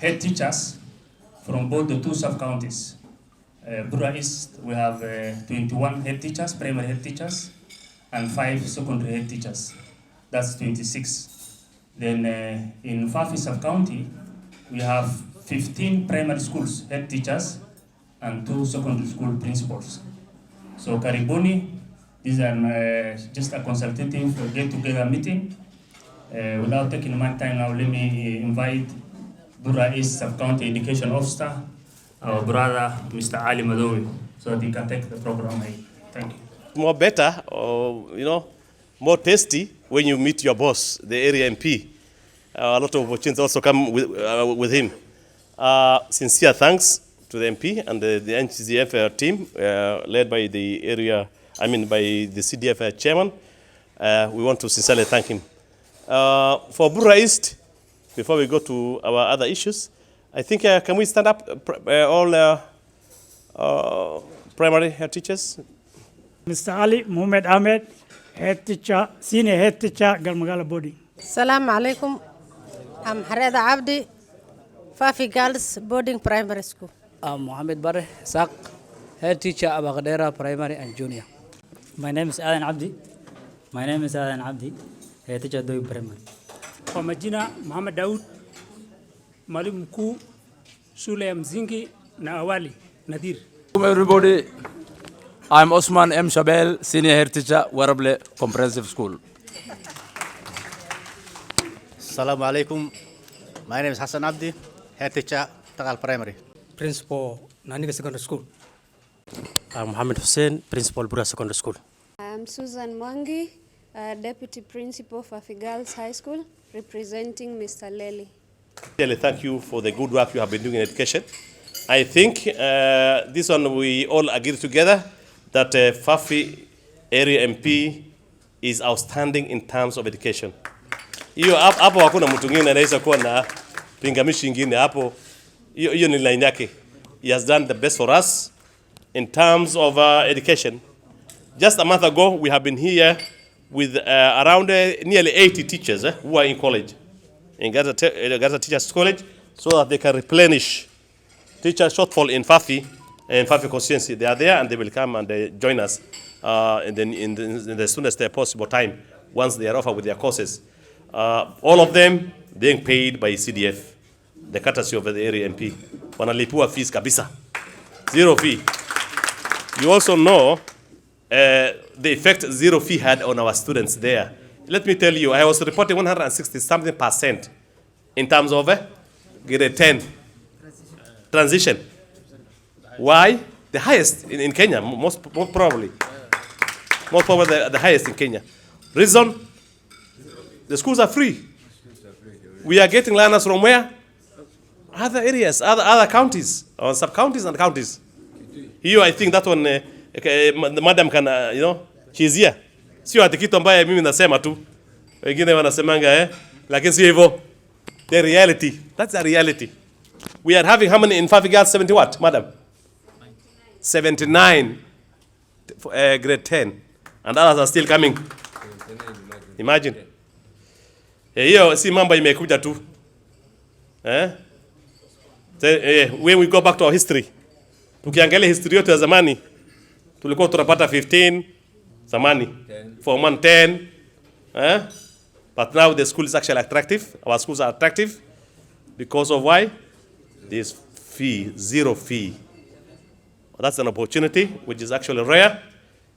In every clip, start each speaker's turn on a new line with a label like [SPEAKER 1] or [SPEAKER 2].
[SPEAKER 1] head teachers from both the two sub-counties. Bura East, we have 21 head teachers, primary head teachers, and 5 secondary head teachers. That's 26. Then in Fafi sub-county, we have 15 primary schools head teachers and 2 secondary school principals. So Karibuni, these are just a consultative get-together meeting. Without taking much time now, let me invite Bura East Sub-County Education Officer, our brother, Mr. Ali Madowi, so that he can take the program ahead. Thank you.
[SPEAKER 2] More better, or more tasty when you meet your boss, the area MP. A lot of opportunities also come with him. Sincere thanks to the MP and the NCCF team, led by the area, by the CDF chairman. We want to sincerely thank him. For Bura East, before we go to our other issues, I think, can we stand up, all primary head teachers?
[SPEAKER 3] Mr. Ali Muhammad Ahmed, head teacher, senior head teacher, Galmagala Boarding.
[SPEAKER 4] Assalamu alaikum. I'm Hareda Abdi, Fafi Girls Boarding Primary School.
[SPEAKER 5] I'm Mohammed Barre Sak, head teacher at Bagadera Primary and Junior.
[SPEAKER 6] My name is Alan Abdi. Head teacher Doi Primary.
[SPEAKER 7] Kwa majina Muhammad Daud, mwalimu mkuu shule ya msingi na awali Nadir.
[SPEAKER 8] Everybody, I'm Osman M. Shabel, senior head teacher, Warable Comprehensive School.
[SPEAKER 9] Assalamu alaikum. My name is Hassan Abdi, head teacher, Tagal Primary.
[SPEAKER 5] Principal, Naniga Secondary School.
[SPEAKER 10] I'm Mohammed Hussein, principal, Bura Secondary School.
[SPEAKER 11] I'm Susan Mwangi, deputy principal, Fafi Girls High School, representing Mr. Lely.
[SPEAKER 2] Really thank you for the good work you have been doing in education. I think this one we all agree together that Fafi area MP is outstanding in terms of education. Hiyo hapo hakuna mtu mwingine anaweza kuwa na pingamishi nyingine hapo. Hiyo ni line yake. He has done the best for us in terms of education. Just a month ago, we have been here with around nearly 80 teachers who are in college, in Garissa Teachers College, so that they can replenish teacher shortfall in Fafi and Fafi constituency. They are there and they will come and join us in the soonest possible time once they are offered with their courses. All of them being paid by CDF, the courtesy of the area MP. Wanalipua fees kabisa. Zero fee. You also know the effect zero fee had on our students there. Let me tell you, I was reporting 160-something% in terms of grade 10 transition. Why? The highest in Kenya, most probably. Most probably the highest in Kenya. Reason? The schools are free. We are getting learners from where? Other areas, other counties, or sub-counties and counties. Here, I think that one, the madam can, she's here. Sio ati kitu ambaye mimi nasema tu. Wengine wanasemanga lakini sio hivyo. The reality, that's the reality. We are having how many in Fafi Girls? 70 what, madam? 79 grade 10. And others are still coming. Imagine. Hiyo si mambo imekuja tu. When we go back to our history, Tukiangalia history yetu ya zamani, tulikuwa tunapata 15 zamani, form 1 10, but now the school is actually attractive. Our schools are attractive because of why? This fee, zero fee. That's an opportunity which is actually rare.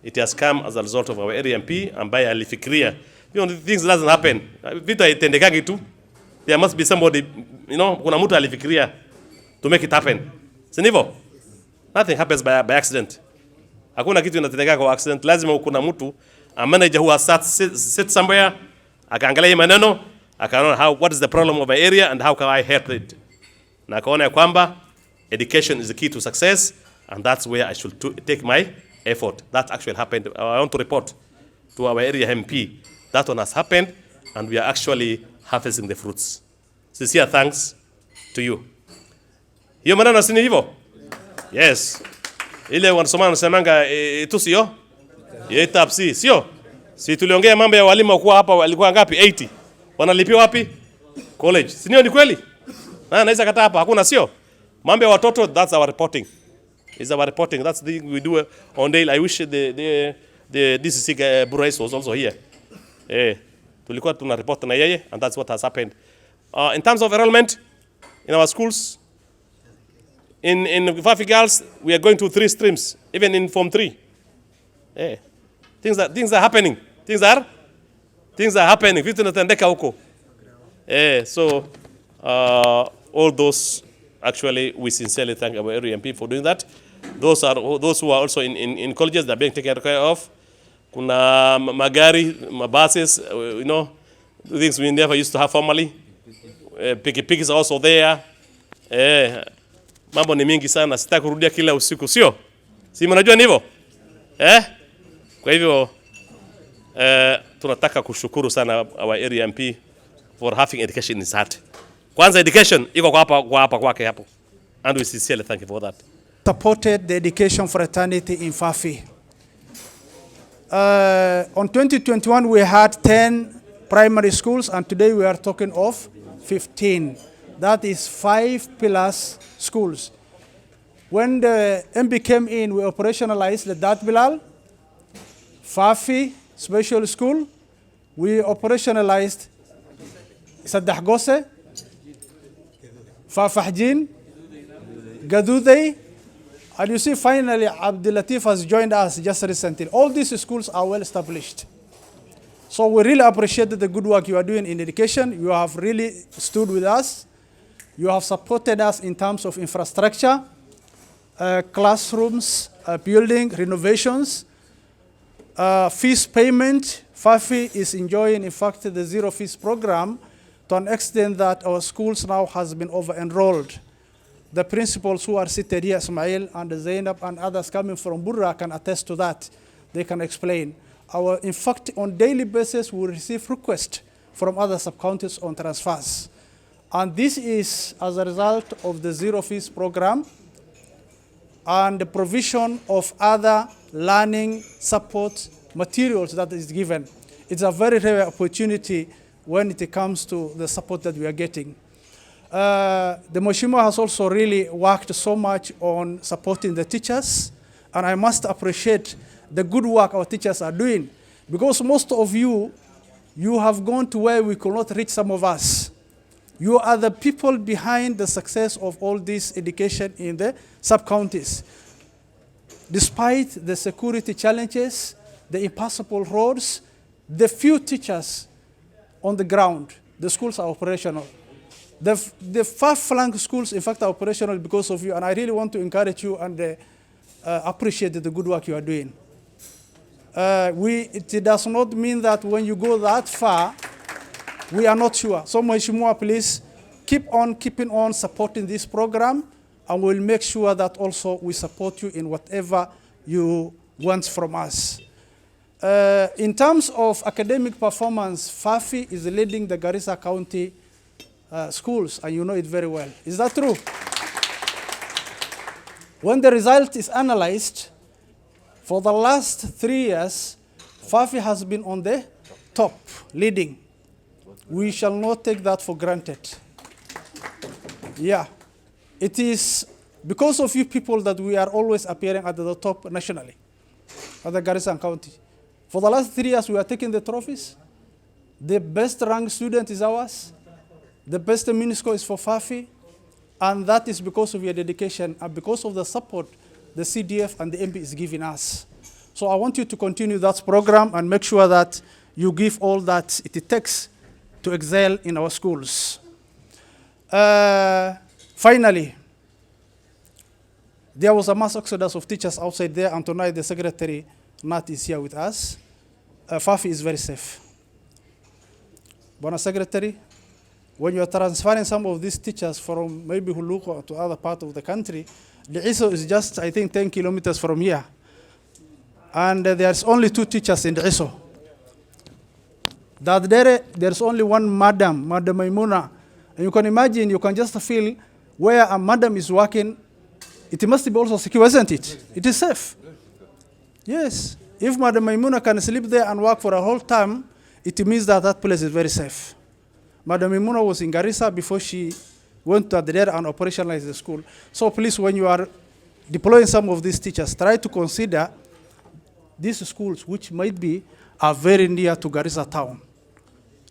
[SPEAKER 2] It has come as a result of our area MP ambaye alifikiria. You know, things doesn't happen. Vitu haitendekagi tu. There must be somebody, you know, kuna mtu alifikiria to make it happen. Si ndivyo? Nothing happens by accident. Hakuna kitu inatendeka kwa accident. Lazima kuna mtu, a manager who has sit somewhere, akaangalia hii maneno, akaona what is the problem of my area and how can I help it. Na akaona kwamba education is the key to success, and that's where I should take my effort. That actually happened. I want to report to our area MP. That one has happened, and we are actually harvesting the fruits. Sincere thanks to you. Hiyo maneno si hivyo? Yes. Ile wanasoma wanasemanga tu sio? Yetapsi, sio? Si tuliongea mambo ya walimu kwa hapa walikuwa ngapi? 80. Wanalipiwa wapi? College. Si ni kweli? Naweza kata hapa hakuna sio? Mambo ya watoto, that's our reporting. Is our reporting. That's the thing we do on daily. I wish the DCC Burais was also here. Tulikuwa tuna report na yeye, and that's what has happened. In terms of enrollment in our schools, in Fafi Girls, we are going to 3 streams, even in Form 3. Things are happening. Things are happening. Vitu natendeka huko. So all those, actually, we sincerely thank our area MP for doing that. Those who are also in colleges that are being taken care of. Kuna magari, buses, you know, things we never used to have formerly. Pikipiki are also there. Mambo ni mingi sana, sitaki kurudia kila usiku, sio? Si mnajua hivyo? Kwa hivyo tunataka kushukuru sana our area MP for having education in his heart. Kwanza education iko kwa hapa kwake hapo. And we sincerely thank you for that.
[SPEAKER 12] Supported the education fraternity in Fafi. On 2021 we had 10 primary schools, and today we are talking of 15. That is 5 plus schools. When the MB came in, we operationalized the Dat Bilal, Fafi Special School. We operationalized Saddah Gose, Fafahjin, Gadudey, and you see finally Abdul Latif has joined us just recently. All these schools are well established. So we really appreciate the good work you are doing in education. You have really stood with us. You have supported us in terms of infrastructure, classrooms, building, renovations, fees payment. Fafi is enjoying, in fact, the zero fees program to an extent that our schools now has been over-enrolled. The principals who are seated here, Ismail and Zainab and others coming from Burra, can attest to that. They can explain. In fact, on daily basis, we receive requests from other sub-counties on transfers. And this is as a result of the zero fees program and the provision of other learning support materials that is given. It's a very rare opportunity when it comes to the support that we are getting. The Mheshimiwa has also really worked so much on supporting the teachers, and I must appreciate the good work our teachers are doing, because most of you have gone to where we could not reach some of us. You are the people behind the success of all this education in the sub-counties. Despite the security challenges, the impassable roads, the few teachers on the ground, the schools are operational. The far-flung schools, in fact, are operational because of you, and I really want to encourage you and appreciate the good work you are doing. It does not mean that when you go that far, we are not sure. So, Mheshimiwa, please keep on keeping on supporting this program, and we'll make sure that also we support you in whatever you want from us. In terms of academic performance, Fafi is leading the Garissa County schools, and you know it very well. Is that true? When the result is analyzed, for the last 3 years, Fafi has been on the top, leading. We shall not take that for granted. Yeah, it is because of you people that we are always appearing at the top nationally, at the Garissa County. For the last 3 years, we are taking the trophies. The best ranked student is ours. The best mini-score is for Fafi. And that is because of your dedication and because of the support the CDF and the MP is giving us. So I want you to continue that program and make sure that you give all that it takes to excel in our schools. Finally, there was a mass exodus of teachers outside there, and tonight the secretary, Nat, is here with us. Fafi is very safe. Bona Secretary, when you are transferring some of these teachers from maybe Huluko to other part of the country, the ISO is just, I think, 10 kilometers from here. And there's only 2 teachers in the ISO. That there's only one Madam Maimuna. And you can imagine, you can just feel where a madam is working, it must be also secure, isn't it? It is safe. Yes. If Madam Maimuna can sleep there and work for a whole time, it means that that place is very safe. Madam Maimuna was in Garissa before she went to there and operationalized the school. So please, when you are deploying some of these teachers, try to consider these schools which might be are very near to Garissa town.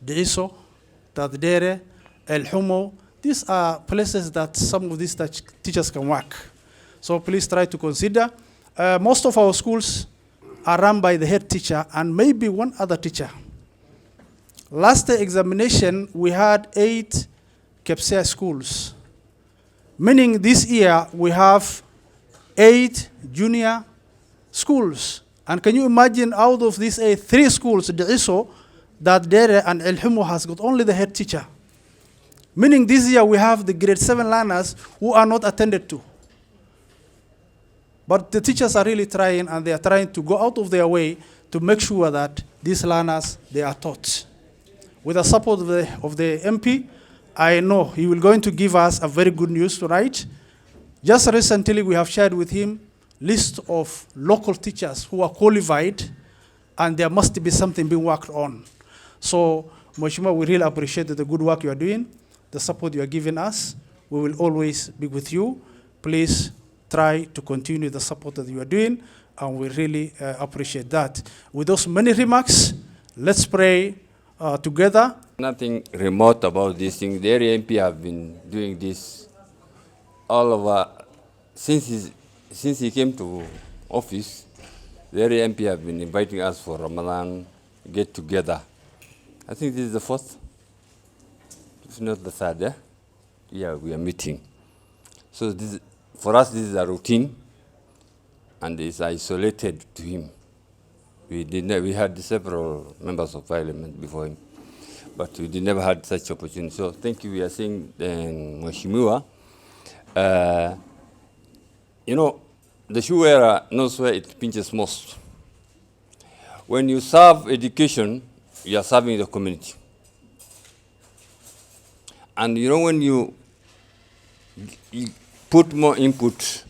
[SPEAKER 12] The ISO, Taddere, El Humo, these are places that some of these teachers can work. So please try to consider. Most of our schools are run by the head teacher and maybe one other teacher. Last examination, we had 8 KEPSEA schools, meaning this year we have 8 junior schools. And can you imagine out of these 8, 3 schools, the ISO, that Dere and El Humo has got only the head teacher. Meaning this year we have the grade 7 learners who are not attended to. But the teachers are really trying, and they are trying to go out of their way to make sure that these learners, they are taught. With the support of the MP, I know he will going to give us a very good news tonight. Just recently, we have shared with him list of local teachers who are qualified, and there must be something being worked on. So, Mheshimiwa, we really appreciate the good work you are doing, the support you are giving us. We will always be with you. Please try to continue the support that you are doing, and we really appreciate that. With those many remarks, let's pray together.
[SPEAKER 13] Nothing remote about this thing. The area MP have been doing this all over since he came to office. The area MP have been inviting us for Ramadan get together. I think this is the 4th, if not the 3rd. Eh? Yeah, we are meeting. So this, for us, this is a routine, and it's isolated to him. We had several members of parliament before him, but we never had such opportunity. So thank you. We are saying, Mheshimiwa, you know, the shoe wearer knows where it pinches most. When you serve education, you are serving the community. And you know, when you put more input,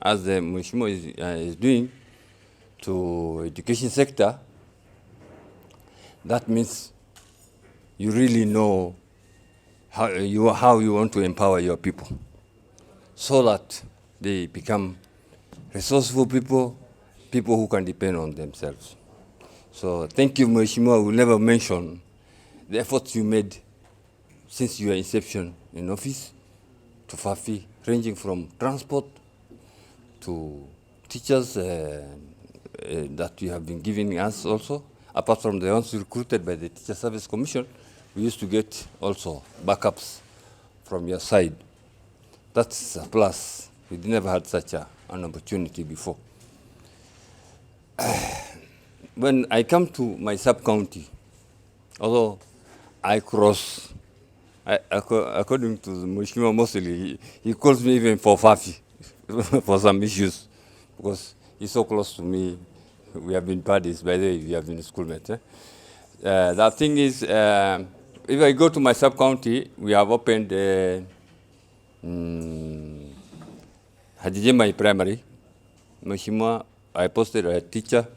[SPEAKER 13] as the Mheshimiwa is doing, to education sector, that means you really know how you want to empower your people so that they become resourceful people, people who can depend on themselves. So thank you, Mheshimiwa. We'll never mention the efforts you made since your inception in office to Fafi, ranging from transport to teachers that you have been giving us also. Apart from the ones recruited by the Teacher Service Commission, we used to get also backups from your side. That's a plus. We never had such an opportunity before. When I come to my sub-county, although I cross, according to the Mheshimiwa mostly, he calls me even for Fafi, for some issues, because he's so close to me. We have been buddies, by the way, we have been schoolmates. The thing is, if I go to my sub-county, we have opened Hajijemai Primary. Mheshimiwa, I posted a teacher.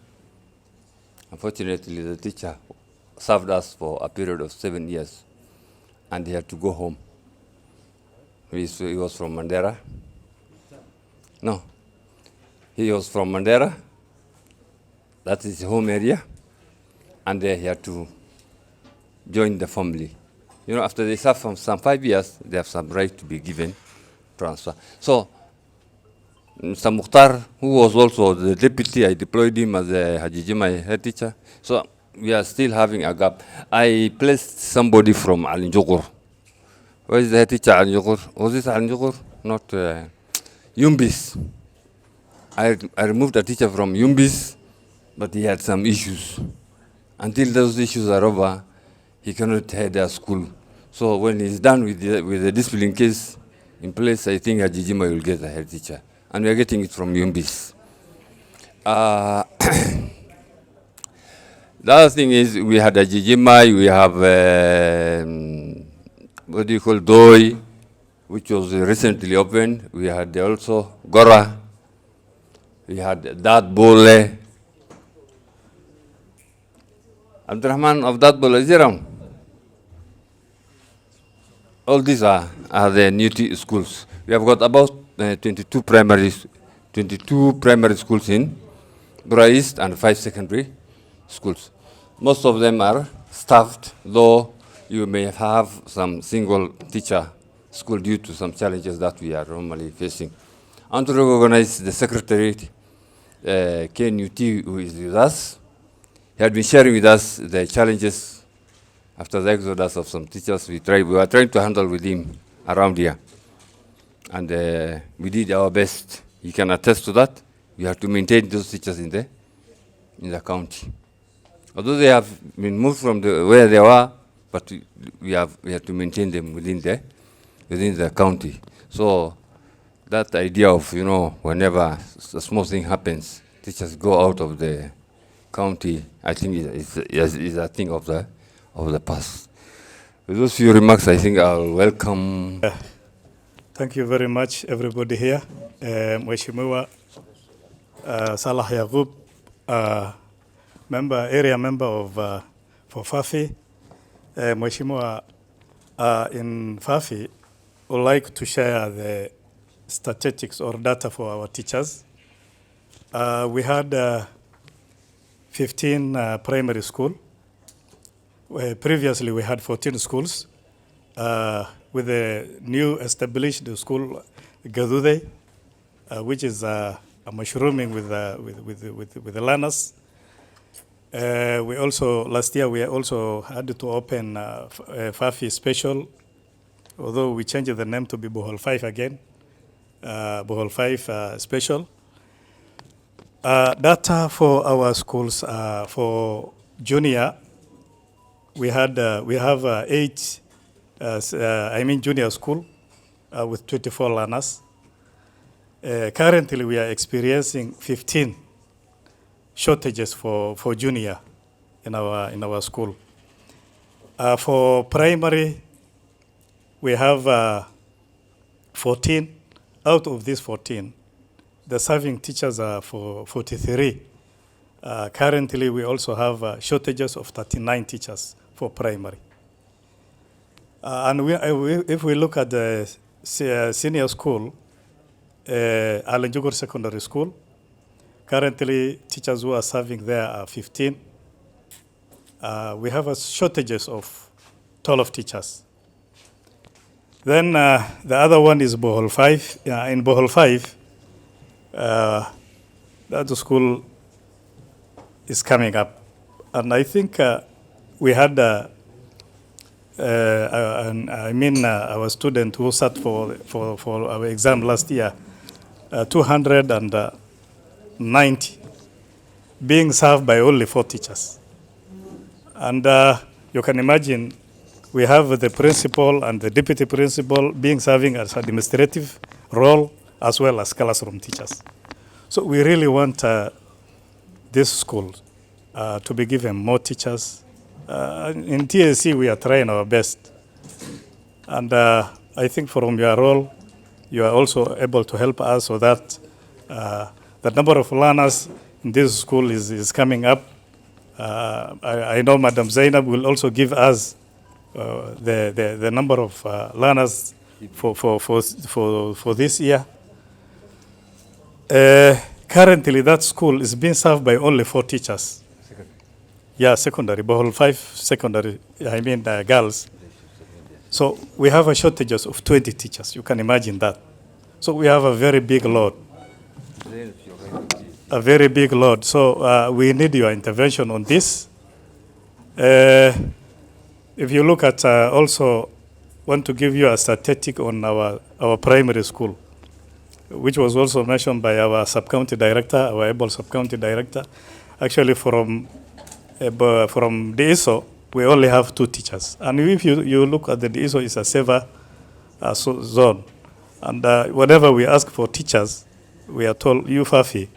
[SPEAKER 13] Unfortunately, the teacher served us for a period of 7 years, and he had to go home. He was from Mandera. No. He was from Mandera. That is his home area. And he had to join the family. You know, after they serve from some 5 years, they have some right to be given transfer. So, Mr. Mukhtar, who was also the deputy, I deployed him as a Hajijimai head teacher. So, we are still having a gap. I placed somebody from Alinjogur. Where is the head teacher Alinjogur? Was it Alinjogur? Not Yumbis. I removed a teacher from Yumbis, but he had some issues. Until those issues are over, he cannot head a school. So when he's done with the discipline case in place, I think Hajijima will get a head teacher. And we are getting it from Yumbis. The other thing is we had Hajijima, we have, what do you call, Doi, which was recently opened. We had also Gora. We had Dad Bole. Abdurrahman of Dad Bole is around. All these are the new schools. We have got about 22 primary schools in Bura East and 5 secondary schools. Most of them are staffed, though you may have some single teacher school due to some challenges that we are normally facing. I want to recognize the secretary, KNUT, who is with us. He had been sharing with us the challenges after the exodus of some teachers. We were trying to handle with him around here. And we did our best. He can attest to that. We have to maintain those teachers in the county. Although they have been moved from where they were, but we have to maintain them within the county. So that idea of, you know, whenever a small thing happens, teachers go out of the county, I think is a thing of the past. With those few remarks, I think I'll welcome.
[SPEAKER 14] Thank you very much, everybody here. Mheshimiwa Salah Yaqub, area member of for Fafi. Mheshimiwa, in Fafi, would like to share the statistics or data for our teachers. We had 15 primary school. Previously, we had 14 schools. With the new established school, Gadude, which is a mushrooming with the learners. We also, last year, we also had to open Fafi Special, although we changed the name to be Bohol 5 again, Bohol 5 Special. Data for our schools, for junior, we have 8, junior school with 24 learners. Currently, we are experiencing 15 shortages for junior in our school. For primary, we have 14. Out of these 14, the serving teachers are for 43. Currently, we also have shortages of 39 teachers for primary. And if we look at the senior school, Alanjugur Secondary School, currently teachers who are serving there are 15. We have shortages of 12 teachers. Then the other one is Bohol 5. In Bohol 5, that school is coming up. And I think we had our student who sat for our exam last year, 290, being served by only 4 teachers. And you can imagine we have the principal and the deputy principal being serving as administrative role as well as classroom teachers. So we really want this school to be given more teachers. In TSC, we are trying our best. And I think from your role, you are also able to help us so that the number of learners in this school is coming up. I know Madam Zainab will also give us the number of learners for this year. Currently, that school is being served by only 4 teachers. Yeah, secondary, Bohol 5 secondary, girls. So we have a shortages of 20 teachers. You can imagine that. So we have a very big load. A very big load. So we need your intervention on this. If you look at also, want to give you a statistic on our primary school, which was also mentioned by our sub-county director, our able sub-county director. Actually, from the ISO, we only have 2 teachers. And if you look at the ISO, it's a saver zone. And whenever we ask for teachers, we are told, you Fafi,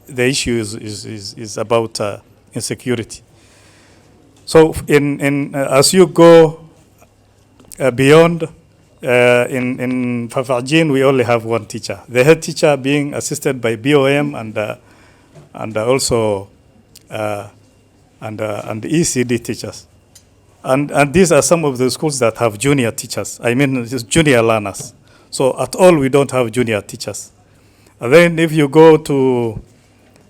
[SPEAKER 14] the issue is about insecurity. So as you go beyond, in Fafajin, we only have 1 teacher. The head teacher being assisted by BOM and also and ECD teachers. And these are some of the schools that have junior teachers. I mean, junior learners. So at all, we don't have junior teachers. And then if you go to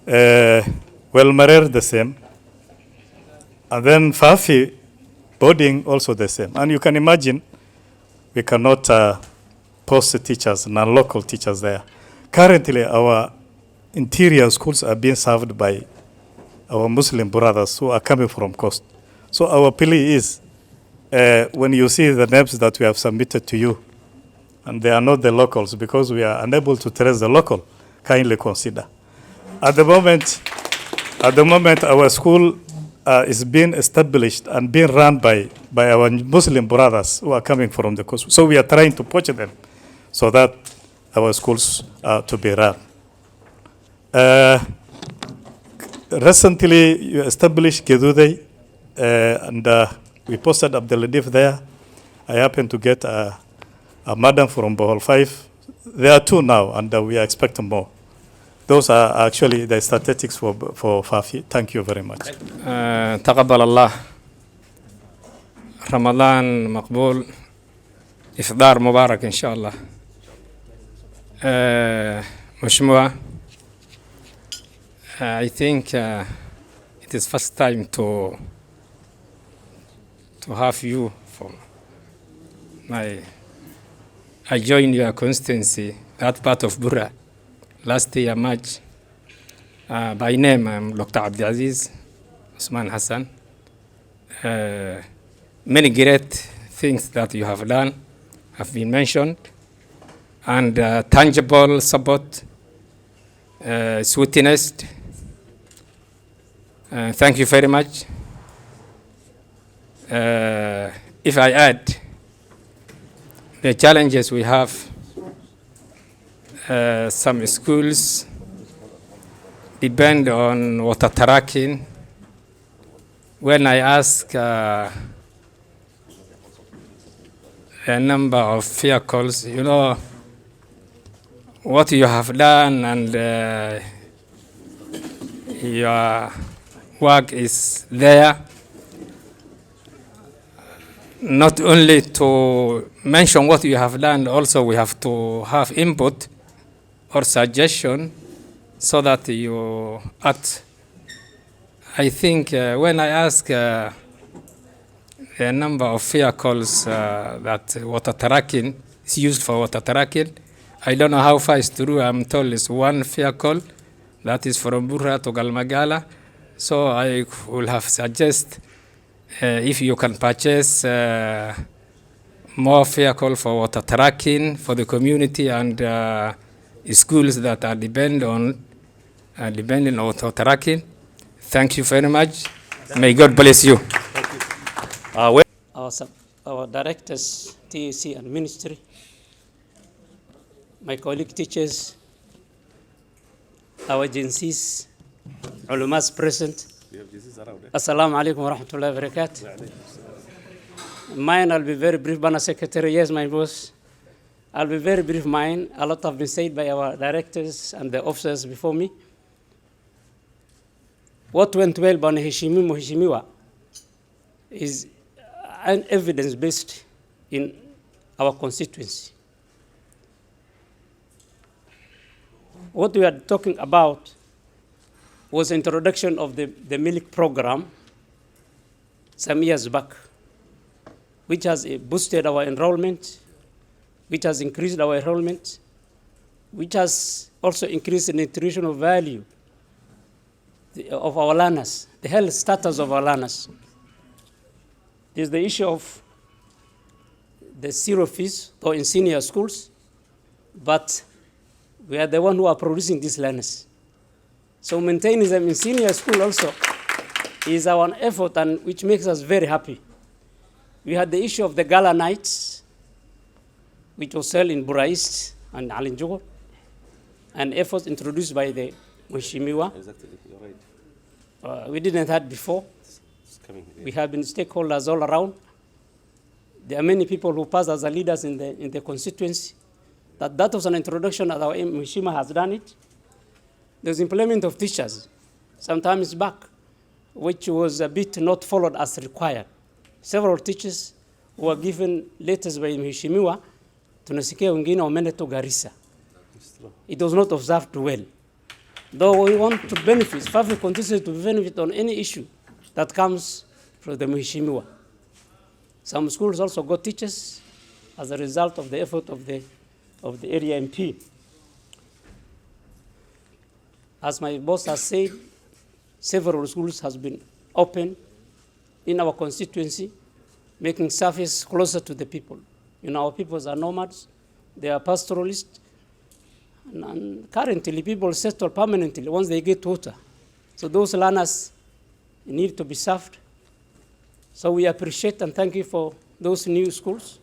[SPEAKER 14] Welmarer, the same. And then Fafi, boarding, also the same. And you can imagine, we cannot post the teachers, non-local teachers there. Currently, our interior schools are being served by our Muslim brothers who are coming from coast. So our plea is, when you see the names that we have submitted to you, and they are not the locals because we are unable to trace the local, kindly consider. At the moment, our school is being established and being run by our Muslim brothers who are coming from the coast. So we are trying to poach them so that our schools are to be run. Recently, you established Kedude, and we posted Abdeladif there. I happened to get a madam from Bohol 5. There are 2 now, and we are expecting more. Those are actually the statistics for Fafi. Thank you very much.
[SPEAKER 15] تقبل الله رمضان مقبول إفطار مبارك إن شاء الله. مشموع I think it is first time to have you from I joined your constituency, that part of Bura, last year March. By name, I'm Dr. Abdulaziz Usman Hassan. Many great things that you have done have been mentioned, and tangible support is witnessed. Thank you very much. If I add, the challenges we have, some schools depend on water tracking. When I ask a number of vehicles, you know, what you have done and your work is there, not only to mention what you have done, also we have to have input or suggestion so that you act. I think when I ask the number of vehicles that water tracking is used for water tracking, I don't know how far it's true. I'm told it's 1 vehicle that is from Burra to Galmagala. So I will have suggest if you can purchase more vehicle for water tracking for the community and schools that are depending on water tracking. Thank you very much. May God bless you.
[SPEAKER 16] Our directors, TAC and ministry, my colleague teachers, our agencies, ulumas present. Assalamu alaikum wa rahmatullahi wa barakatuh. Mine, I'll be very brief. Bana Secretary, yes, my boss. I'll be very brief. Mine, a lot have been said by our directors and the officers before me. What went well by Heshimiwa is an evidence-based in our constituency. what we are talking about was introduction of the milk program some years back, which has boosted our enrollment, which has increased our enrollment, which has also increased the nutritional value of our learners, the health status of our learners. There's the issue of the zero fees, though in senior schools, but we are the one who are producing these learners. So maintaining them in senior school also is our effort, and which makes us very happy. We had the issue of the gala nights, which was held in Bura East and Alinjugo, an effort introduced by the Mheshimiwa.
[SPEAKER 2] Exactly, you're right.
[SPEAKER 16] We didn't have before. We have been stakeholders all around. There are many people who pass as leaders in the constituency. That was an introduction that our Mheshimiwa has done it. There's employment of teachers sometimes back, which was a bit not followed as required. Several teachers were given letters by Mheshimiwa, tunasikia wengine wameenda to Garissa. It was not observed well. Though we want to benefit, Fafi continues to benefit on any issue that comes from the Mheshimiwa. Some schools also got teachers as a result of the effort of the area MP. As my boss has said, several schools has been opened in our constituency, making service closer to the people. You know, our peoples are nomads, they are pastoralists, and currently people settle permanently once they get water. So those learners need to be served. So we appreciate and thank you for those new schools.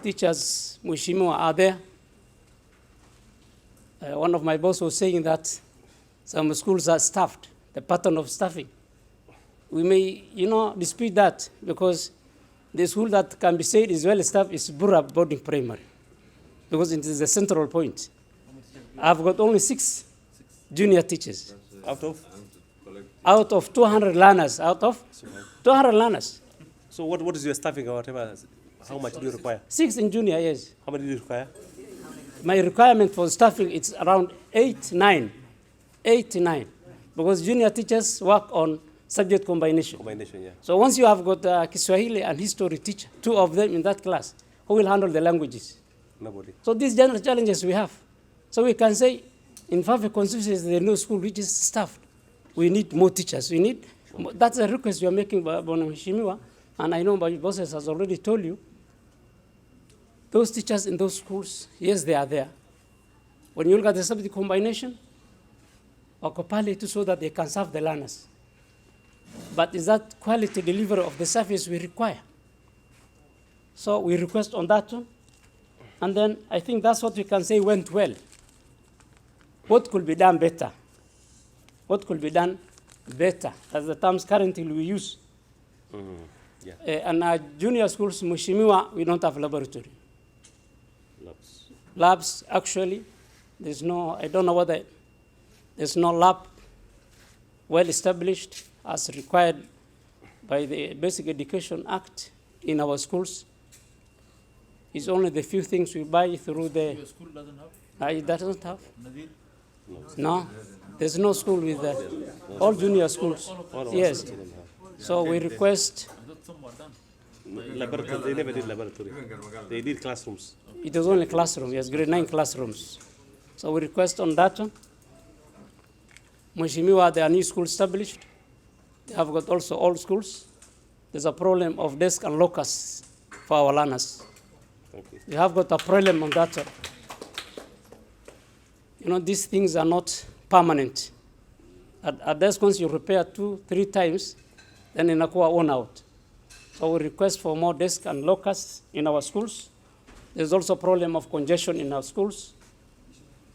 [SPEAKER 16] Teachers, Mheshimiwa, are there. One of my boss was saying that some schools are staffed, the pattern of staffing. We may, dispute that, because the school that can be said is well staffed is Bura Boarding Primary, because it is the central point. I've got only 6 junior teachers. Out of 200 learners, out of 200 learners.
[SPEAKER 2] So what is your staffing or whatever? How much do you require?
[SPEAKER 16] 6 in junior, yes.
[SPEAKER 2] How many do you require?
[SPEAKER 16] My requirement for staffing is around 8, 9. 8 to 9. Because junior teachers work on subject combination.
[SPEAKER 2] Combination, yeah.
[SPEAKER 16] So once you have got a Kiswahili and history teacher, 2 of them in that class, who will handle the languages?
[SPEAKER 2] Nobody.
[SPEAKER 16] So these general challenges we have. So we can say, in Fafi constituency, there is no school which is staffed. We need more teachers. We need. That's a request you are making by Mheshimiwa, and I know my bosses has already told you. Those teachers in those schools, yes, they are there. When you look at the subject combination, occupy so that they can serve the learners. But is that quality delivery of the service we require? So we request on that one. And then I think that's what we can say went well. What could be done better? What could be done better? As the terms currently we use.
[SPEAKER 2] Yeah.
[SPEAKER 16] And our junior schools, Mheshimiwa, we don't have laboratory. Labs, actually, there's no, I don't know whether there's no lab well established as required by the Basic Education Act in our schools. It's only the few things we buy through the... Your school doesn't have? It doesn't have. No, there's no school with all junior schools. Yes. So we request...
[SPEAKER 2] Laboratory, they never did laboratory. They did classrooms.
[SPEAKER 16] It was only classroom, yes, grade 9 classrooms. So we request on that one. Mheshimiwa, there are new schools established. They have got also old schools. There's a problem of desk and lockers for our learners. We have got a problem on that one. You know, these things are not permanent. At desk, once you repair 2, 3 times, then inakuwa worn out. So we request for more desks and lockers in our schools. There's also a problem of congestion in our schools.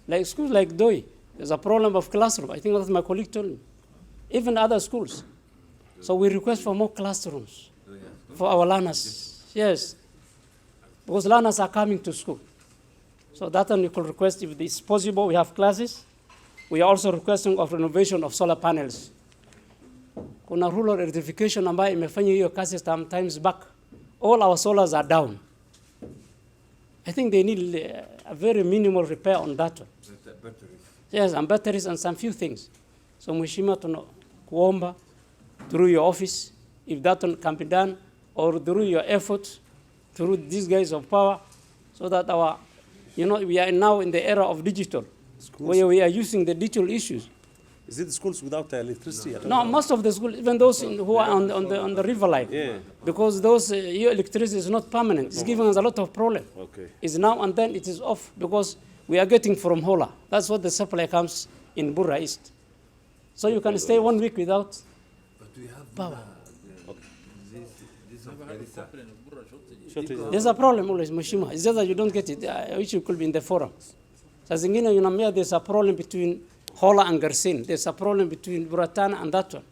[SPEAKER 16] Like schools like Doi, there's a problem of classroom. I think that's my colleague told me. Even other schools. So we request for more classrooms for our learners. Yes. Because learners are coming to school. So that one you could request if it's possible. We have classes. We are also requesting of renovation of solar panels. Kuna rural electrification ambayo imefanya hiyo kazi sometimes back. All our solars are down. I think they need a very minimal repair on that one. Yes, and batteries and some few things. So Mheshimiwa kuomba through your office, if that one can be done, or through your efforts, through these guys of power, so that our, we are now in the era of digital, where we are using the digital issues.
[SPEAKER 2] Is it schools without electricity?
[SPEAKER 16] No, most of the schools, even those who are on the river line, because those your electricity is not permanent. It's giving us a lot of problem.
[SPEAKER 2] Okay.
[SPEAKER 16] It's now and then it is off because we are getting from Hola. That's what the supply comes in Burra East. So you can stay 1 week without power. There's a problem always, Mheshimiwa. It's just that you don't get it. Which could be in the forum. So zingine there's a problem between Hola and Garissa. There's a problem between Buratana and that one.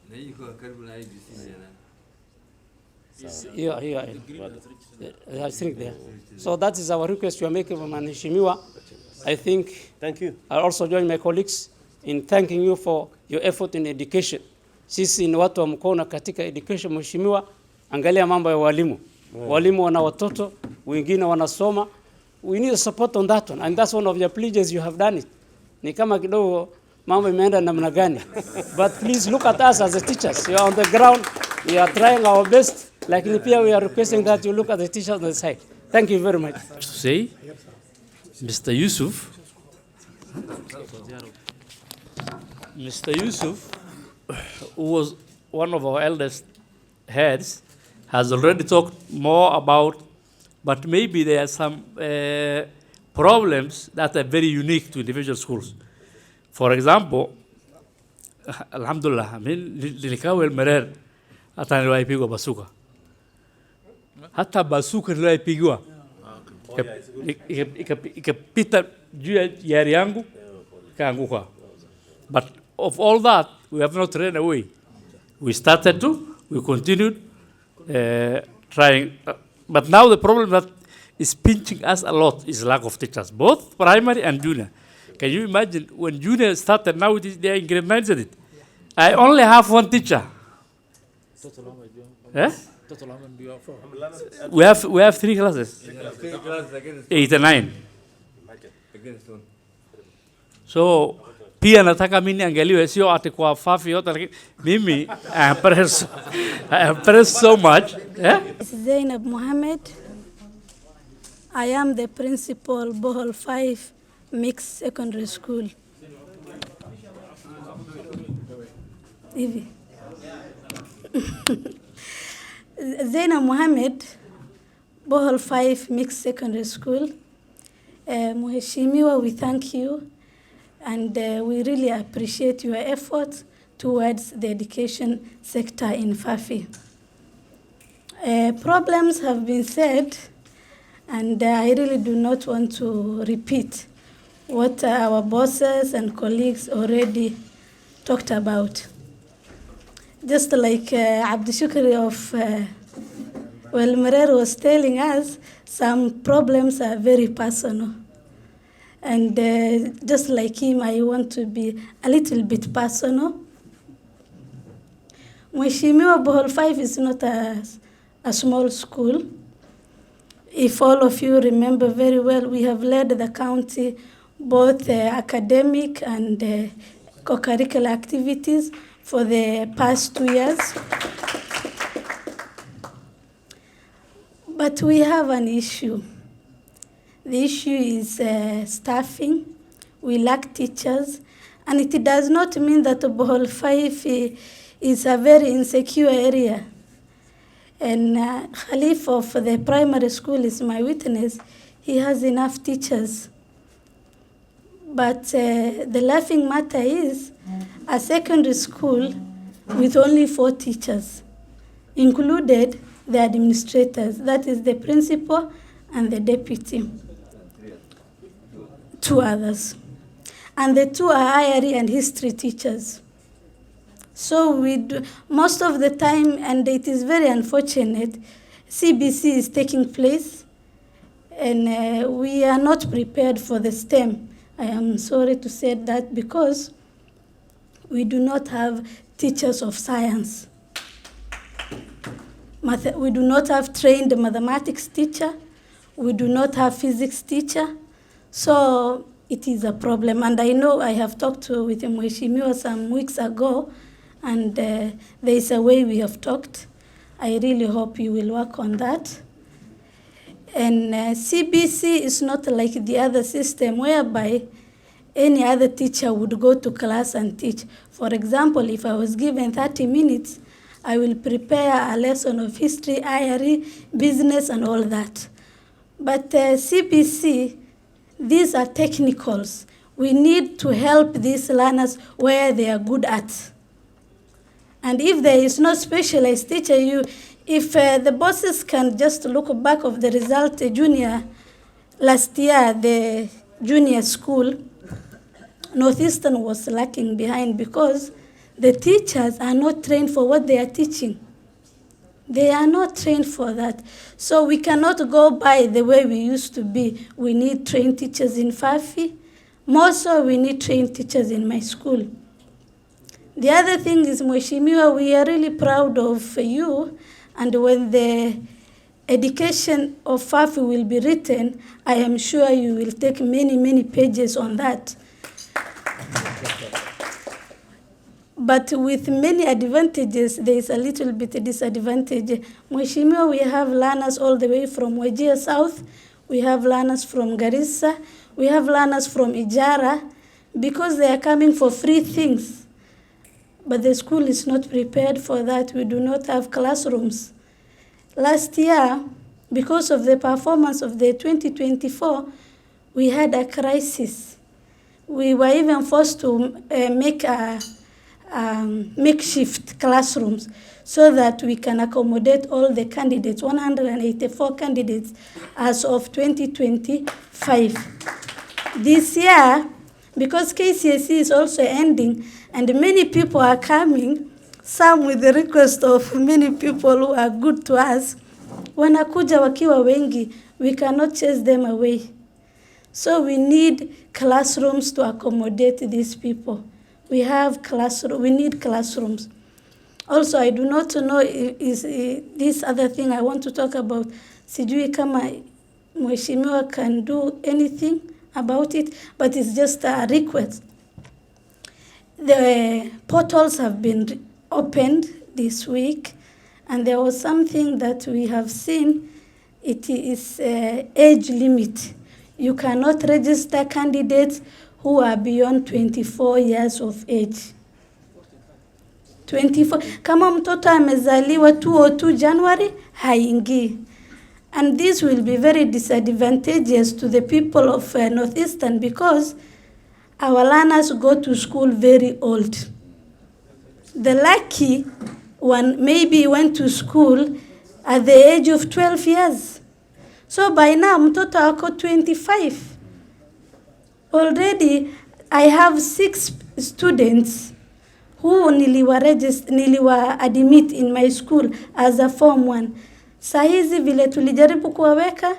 [SPEAKER 16] Yeah. I think there. So that is our request we are making from Mheshimiwa. I think.
[SPEAKER 2] Thank you.
[SPEAKER 16] I also join my colleagues in thanking you for your effort in education. Sisi ni watu wa mkono katika education, Mheshimiwa. Angalia mambo ya walimu. Walimu wana watoto, wengine wanasoma. We need support on that one, and that's one of your pledges you have done it. Ni kama kidogo mambo imeenda namna gani. But please look at us as the teachers. You are on the ground. We are trying our best. Like in Pia, we are requesting that you look at the teachers on the side. Thank you very much.
[SPEAKER 17] To say, Mr. Yusuf, who was one of our eldest heads, has already talked more about, but maybe there are some problems that are very unique to individual schools. For example, alhamdulillah, nilikawa Elmerer, hata niliwaipigwa basuka. Hata basuka niliwaipigwa. Ikapita juu ya yari yangu, ikaanguka. But of all that, we have not ran away. We started to, we continued trying. But now the problem that is pinching us a lot is lack of teachers, both primary and junior. Can you imagine when junior started, now they are in grade 9 at it. I only have one teacher. Eh? We have 3 classes. 8 and 9. So pia nataka mimi angaliwe sio ati kwa Fafi yote lakini mimi I am pressed so much.
[SPEAKER 18] Zainab Mohammed. I am the principal Bohol 5 Mixed Secondary School. Zainab Mohammed, Bohol 5 Mixed Secondary School. Mheshimiwa, we thank you and we really appreciate your efforts towards the education sector in Fafi. Problems have been said, and I really do not want to repeat what our bosses and colleagues already talked about. Just like Abdishukri of Welmerer was telling us, some problems are very personal. And just like him, I want to be a little bit personal. Mheshimiwa, Bohol 5 is not a small school. If all of you remember very well, we have led the county both academic and co-curricular activities for the past 2 years. But we have an issue. The issue is staffing. We lack teachers. And it does not mean that Bohol 5 is a very insecure area. And Khalif of the primary school is my witness. He has enough teachers. But the laughing matter is a secondary school with only 4 teachers, included the administrators, that is the principal and the deputy, 2 others. And the 2 are IRE and history teachers. So most of the time, and it is very unfortunate, CBC is taking place, and we are not prepared for the STEM. I am sorry to say that because we do not have teachers of science. We do not have trained mathematics teacher. We do not have physics teacher. So it is a problem. And I know I have talked with Mheshimiwa some weeks ago, and there is a way we have talked. I really hope you will work on that. And CBC is not like the other system whereby any other teacher would go to class and teach. For example, if I was given 30 minutes, I will prepare a lesson of history, IRE, business, and all that. But CBC, these are technicals. We need to help these learners where they are good at. And if there is no specialized teacher, if the bosses can just look back of the result, last year, the junior school, Northeastern was lacking behind because the teachers are not trained for what they are teaching. They are not trained for that. So we cannot go by the way we used to be. We need trained teachers in Fafi. More so, we need trained teachers in my school. The other thing is, Mheshimiwa, we are really proud of you. And when the education of Fafi will be written, I am sure you will take many, many pages on that. But with many advantages, there is a little bit disadvantage. Mheshimiwa, we have learners all the way from Wajir South. We have learners from Garissa. We have learners from Ijara, because they are coming for free things. But the school is not prepared for that. We do not have classrooms. Last year, because of the performance of the 2024, we had a crisis. We were even forced to make makeshift classrooms so that we can accommodate all the candidates, 184 candidates as of 2025. This year, because KCSE is also ending and many people are coming, some with the request of many people who are good to us, wanakuja wakiwa wengi, we cannot chase them away. So we need classrooms to accommodate these people. We need classrooms. Also, I do not know is this other thing I want to talk about. Sijui kama Mheshimiwa can do anything about it, but it's just a request. The portals have been opened this week, and there was something that we have seen. It is age limit. You cannot register candidates who are beyond 24 years of age. 24. Kama mtoto amezaliwa 202 January, haingii. And this will be very disadvantageous to the people of Northeastern because our learners go to school very old. The lucky one maybe went to school at the age of 12 years. So by now, mtoto ako 25. Already, I have 6 students who niliwa admit in my school as a Form 1. Sahizi vile tulijaribu kuwaweka,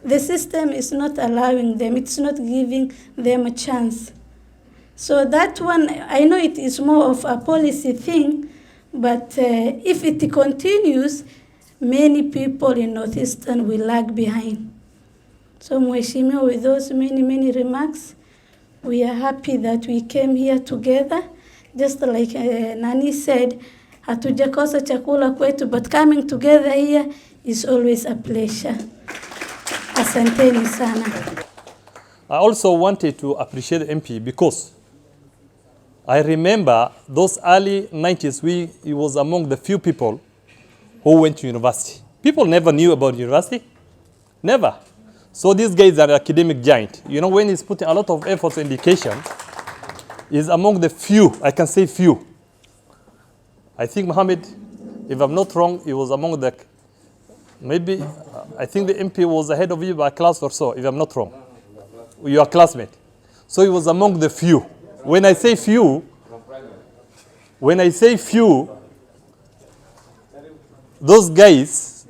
[SPEAKER 18] the system is not allowing them. It's not giving them a chance. So that one, I know it is more of a policy thing, but if it continues, many people in Northeastern will lag behind. So Mheshimiwa, with those many remarks, we are happy that we came here together. Just like Nani said, hatujakosa chakula kwetu, but coming together here is always a pleasure. Asanteni sana.
[SPEAKER 19] I also wanted to appreciate the MP because I remember those early 90s, he was among the few people who went to university. People never knew about university. Never. So this guy is an academic giant. You know, when he's putting a lot of effort in education, he's among the few, I can say few. I think Mohammed, if I'm not wrong, he was among the, maybe, I think the MP was ahead of you by a class or so, if I'm not wrong. Your classmate. So he was among the few. When I say few, those guys,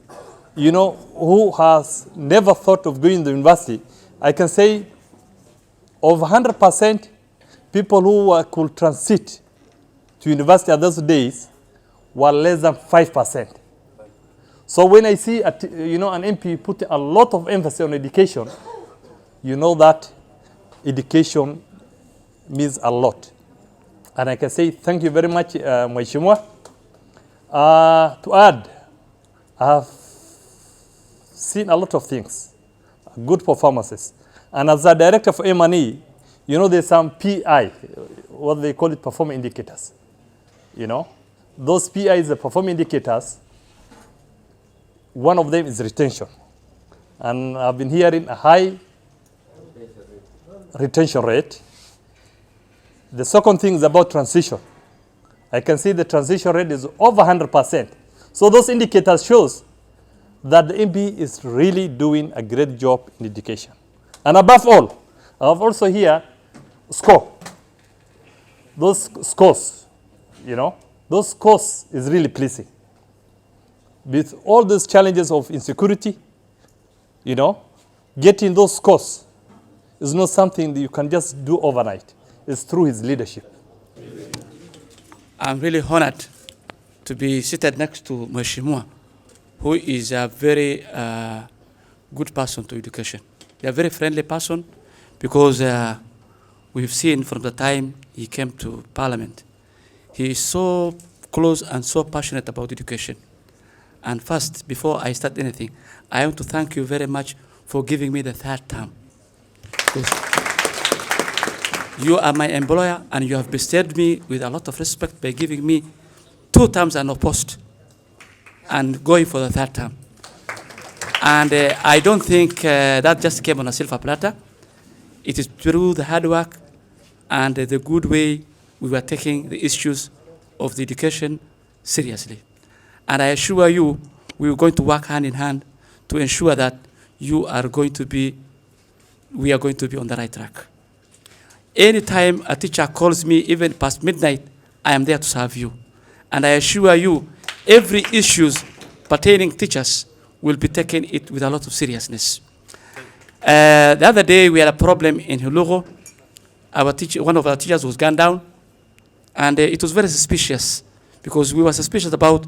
[SPEAKER 19] you know, who has never thought of going to university, I can say of 100% people who could transit to university at those days were less than 5%. So when I see, you know, an MP put a lot of emphasis on education, you know that education means a lot. And I can say thank you very much, Mheshimiwa. To add, I have seen a lot of things, good performances. And as a director for M&E, you know, there's some PI, what they call it, performance indicators. You know, those PIs, the performance indicators, one of them is retention. And I've been hearing a high retention rate. The second thing is about transition. I can see the transition rate is over 100%. So those indicators shows that the MP is really doing a great job in education. And above all, I have also here score. Those scores, you know, those scores is really pleasing. With all those challenges of insecurity, you know, getting those scores is not something that you can just do overnight. It's through his leadership.
[SPEAKER 5] I'm really honored to be seated next to Mheshimiwa, who is a very good person to education. He's a very friendly person because we've seen from the time he came to Parliament, he is so close and so passionate about education. And first, before I start anything, I want to thank you very much for giving me the third term. You are my employer, and you have bestowed me with a lot of respect by giving me 2 terms and a post, and going for the third term. And I don't think that just came on a silver platter. It is through the hard work and the good way we were taking the issues of the education seriously. And I assure you, we are going to work hand in hand to ensure that you are going to be, we are going to be on the right track. Anytime a teacher calls me, even past midnight, I am there to serve you. And I assure you, every issues pertaining teachers will be taken it with a lot of seriousness. The other day, we had a problem in Hulugo. Our teacher, one of our teachers was gunned down, and it was very suspicious because we were suspicious about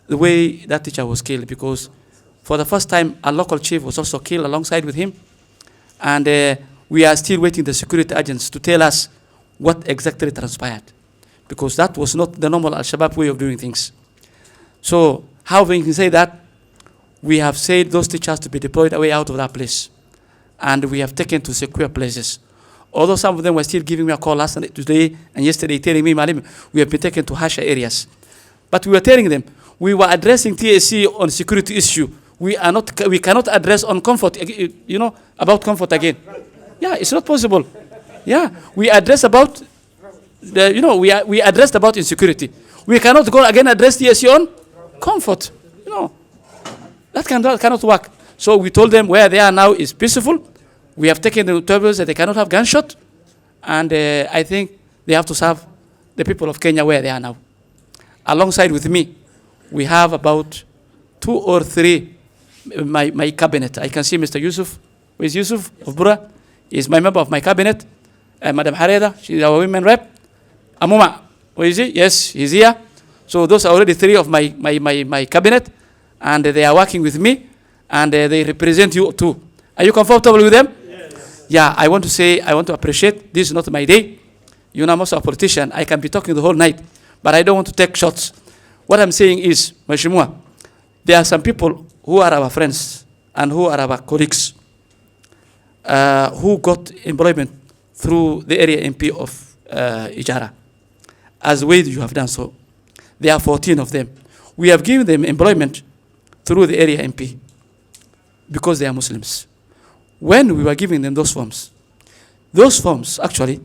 [SPEAKER 5] the way that teacher was killed, because for the first time, a local chief was also killed alongside with him. And we are still waiting the security agents to tell us what exactly transpired, because that was not the normal Al-Shabaab way of doing things. So, having said that, we have said those teachers to be deployed away out of that place, and we have taken to secure places. Although some of them were still giving me a call last night, today, and yesterday, telling me, Malim, we have been taken to harsher areas. But we were telling them, we were addressing TSC on security issue. We cannot address on comfort, you know, about comfort again. Yeah, it's not possible. Yeah, we address about, we addressed about insecurity. We cannot go again address TSC on comfort. You know, that cannot work. So we told them where they are now is peaceful. We have taken the tables that they cannot have gunshot. And I think they have to serve the people of Kenya where they are now. Alongside with me, we have about 2 or 3, my cabinet. I can see Mr. Yusuf. Who is Yusuf of Bura? He's my member of my cabinet. Madam Hareda, she's our women rep. Amuma, where is he? Yes, he's here. So those are already 3 of my cabinet. And they are working with me. And they represent you too. Are you comfortable with them? Yes. Yeah, I want to say, I want to appreciate, this is not my day. You know, I'm also a politician. I can be talking the whole night. But I don't want to take shots. What I'm saying is, Mheshimiwa, there are some people who are our friends and who are our colleagues who got employment through the area MP of Ijara, as way you have done so. There are 14 of them. We have given them employment through the area MP because they are Muslims. When we were giving them those forms actually,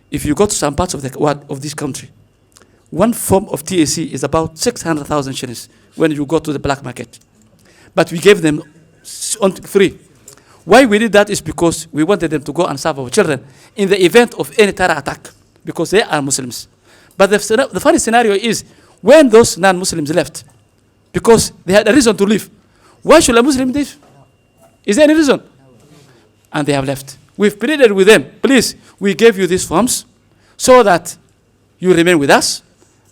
[SPEAKER 5] if you go to some parts of this country, one form of TAC is about 600,000 shillings when you go to the black market. But we gave them free. Why we did that is because we wanted them to go and serve our children in the event of any terror attack, because they are Muslims. But the funny scenario is when those non-Muslims left, because they had a reason to leave. Why should a Muslim leave? Is there any reason? And they have left. We've pleaded with them, please, we gave you these forms so that you remain with us.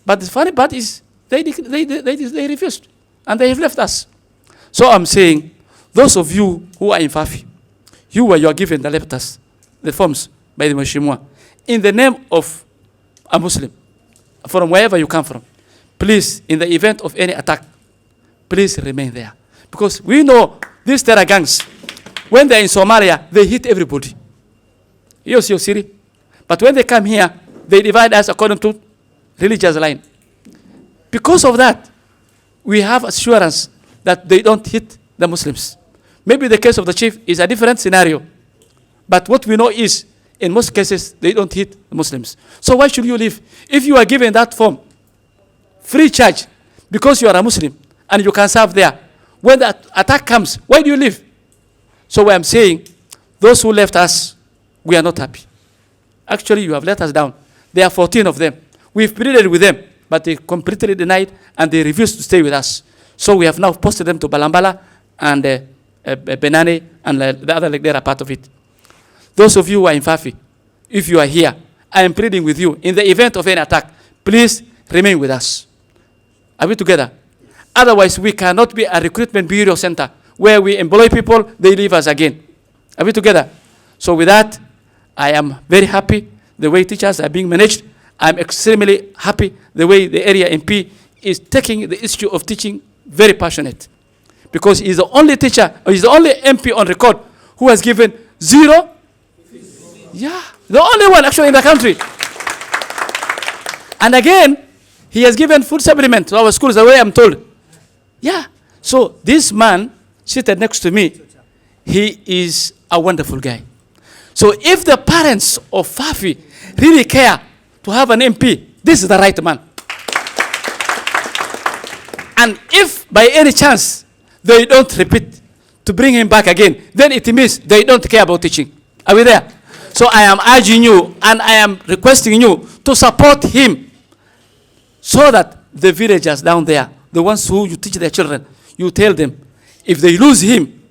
[SPEAKER 5] But the funny part is they refused and they have left us. So I'm saying, those of you who are in Fafi, you are given the letters, the forms by the Mheshimiwa, in the name of a Muslim, from wherever you come from, please, in the event of any attack, please remain there. Because we know these terror gangs, when they're in Somalia, they hit everybody. Yes, you're serious. But when they come here, they divide us according to religious line. Because of that, we have assurance that they don't hit the Muslims. Maybe the case of the chief is a different scenario. But what we know is, in most cases, they don't hit the Muslims. So why should you leave? If you are given that form, free charge, because you are a Muslim, and you can serve there, when the attack comes, why do you leave? So what I'm saying, those who left us, we are not happy. Actually, you have let us down. There are 14 of them. We've pleaded with them, but they completely denied, and they refused to stay with us. So we have now posted them to Balambala and Benane, and the other leg there are part of it. Those of you who are in Fafi, if you are here, I am pleading with you, in the event of any attack, please remain with us. Are we together? Otherwise, we cannot be a recruitment bureau center where we employ people, they leave us again. Are we together? So with that, I am very happy the way teachers are being managed. I'm extremely happy the way the area MP is taking the issue of teaching very passionate. Because he's the only teacher, or he's the only MP on record who has given 0. Yeah, the only one actually in the country. And again, he has given food supplement to our schools, the way I'm told. Yeah, so this man seated next to me, he is a wonderful guy. So if the parents of Fafi really care to have an MP, this is the right man. And if by any chance they don't repeat to bring him back again, then it means they don't care about teaching. Are we there? So I am urging you and I am requesting you to support him so that the villagers down there, the ones who you teach their children, you tell them, if they lose him,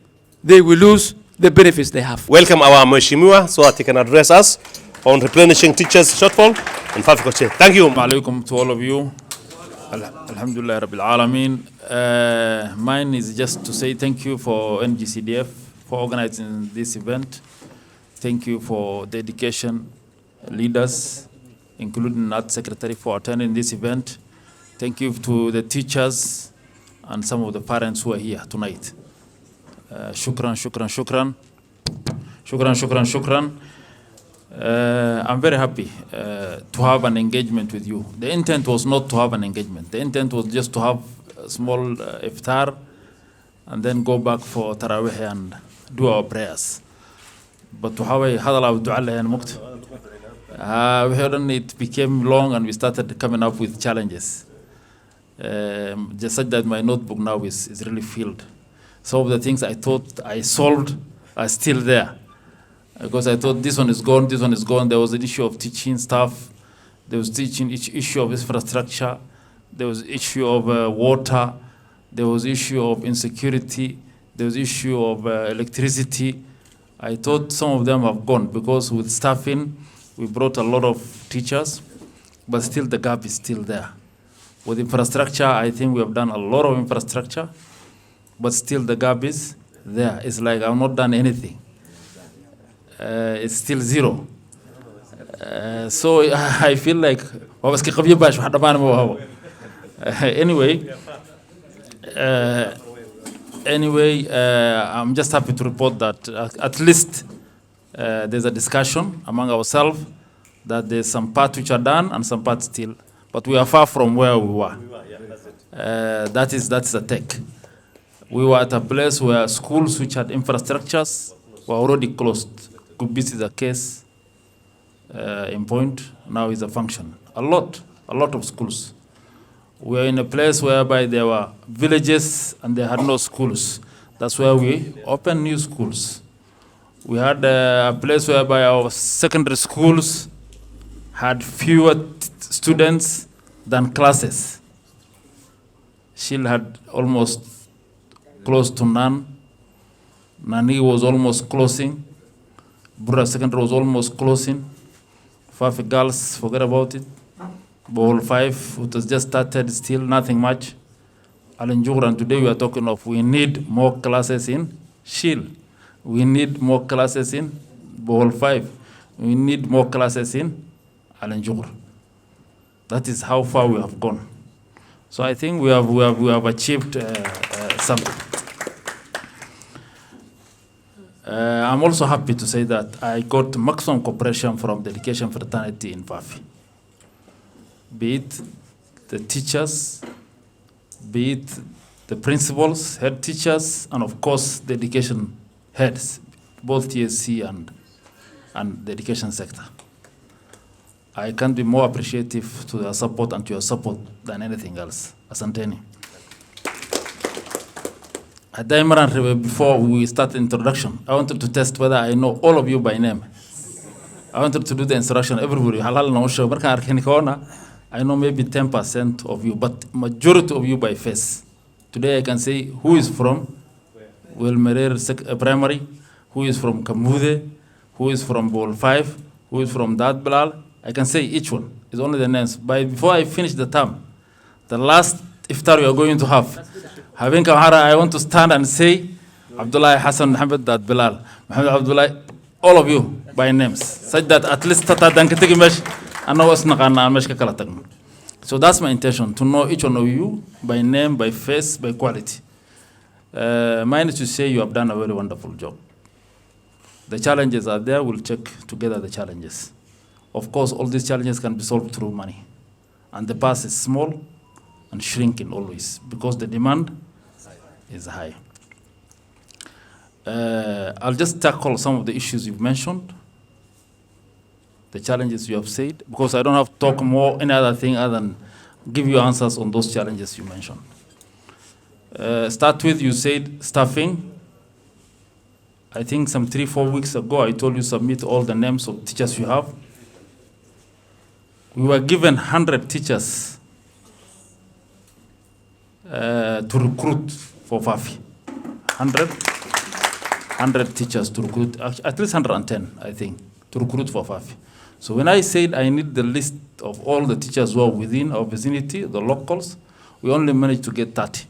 [SPEAKER 5] they will lose the benefits they have.
[SPEAKER 2] Welcome our Mheshimiwa so that he can address us on replenishing teachers shortfall and Fafi Koche. Thank you.
[SPEAKER 20] Alaikum to all of you. Alhamdulillah Rabbil Alameen. Mine is just to say thank you for NGCDF for organizing this event. Thank you for the education leaders, including Art Secretary, for attending this event. Thank you to the teachers and some of the parents who are here tonight. Shukran, shukran, shukran. Shukran, shukran, shukran. I'm very happy to have an engagement with you. The intent was not to have an engagement. The intent was just to have a small iftar and then go back for Tarawih and do our prayers. But to have a hadala dua and muqt, it became long and we started coming up with challenges. Just such that my notebook now is really filled. Some of the things I thought I solved are still there. Because I thought this one is gone, this one is gone. There was an issue of teaching staff. There was teaching issue of infrastructure. There was issue of water. There was issue of insecurity. There was issue of electricity. I thought some of them have gone because with staffing, we brought a lot of teachers, but still the gap is still there. With infrastructure, I think we have done a lot of infrastructure, but still the gap is there. It's like I've not done anything. It's still 0. So I feel like anyway, I'm just happy to report that at least there's a discussion among ourselves that there's some parts which are done and some parts still, but we are far from where we were. That's a tech. We were at a place where schools which had infrastructures were already closed. Kubis is a case in point, now is a function. A lot of schools. We are in a place whereby there were villages and they had no schools. That's where we opened new schools. We had a place whereby our secondary schools had fewer students than classes. Shil had almost close to none. Nani was almost closing. Burra Secondary was almost closing. Fafi Girls, forget about it. Bohol 5, it was just started, still nothing much. And today we are talking of we need more classes in Shil. We need more classes in Bohol 5. We need more classes in Alanjugur. That is how far we have gone. So I think we have achieved something. I'm also happy to say that I got maximum cooperation from the education fraternity in Fafi. Be it the teachers, be it the principals, head teachers, and of course the education heads, both TSC and the education sector. I can't be more appreciative to their support and to your support than anything else. Asanteni. Before we start the introduction, I wanted to test whether I know all of you by name. I wanted to do the introduction, everybody. I know maybe 10% of you, but majority of you by face. Today I can say who is from Wilmerer Primary, who is from Kamude, who is from Bol 5, who is from Dad Bilal. I can say each one. It's only the names. Before I finish the term, the last iftar we are going to have, having Kamara, I want to stand and say Abdullah Hassan Muhammad Dad Bilal, Muhammad Abdullah, all of you by names, such that at least Tata Dankatigimesh, and know what's Nakana. So that's my intention, to know each one of you by name, by face, by quality. Mine is to say you have done a very wonderful job. The challenges are there, we'll check together the challenges. Of course, all these challenges can be solved through money. And the purse is small and shrinking always because the demand is high. I'll just tackle some of the issues you've mentioned, the challenges you have said, because I don't have to talk more any other thing other than give you answers on those challenges you mentioned. Start with, you said staffing. I think some 3-4 weeks ago, I told you submit all the names of teachers you have. We were given 100 teachers to recruit for Fafi. 100 teachers to recruit, at least 110, I think, to recruit for Fafi. So when I said I need the list of all the teachers who are within our vicinity, the locals, we only managed to get 30.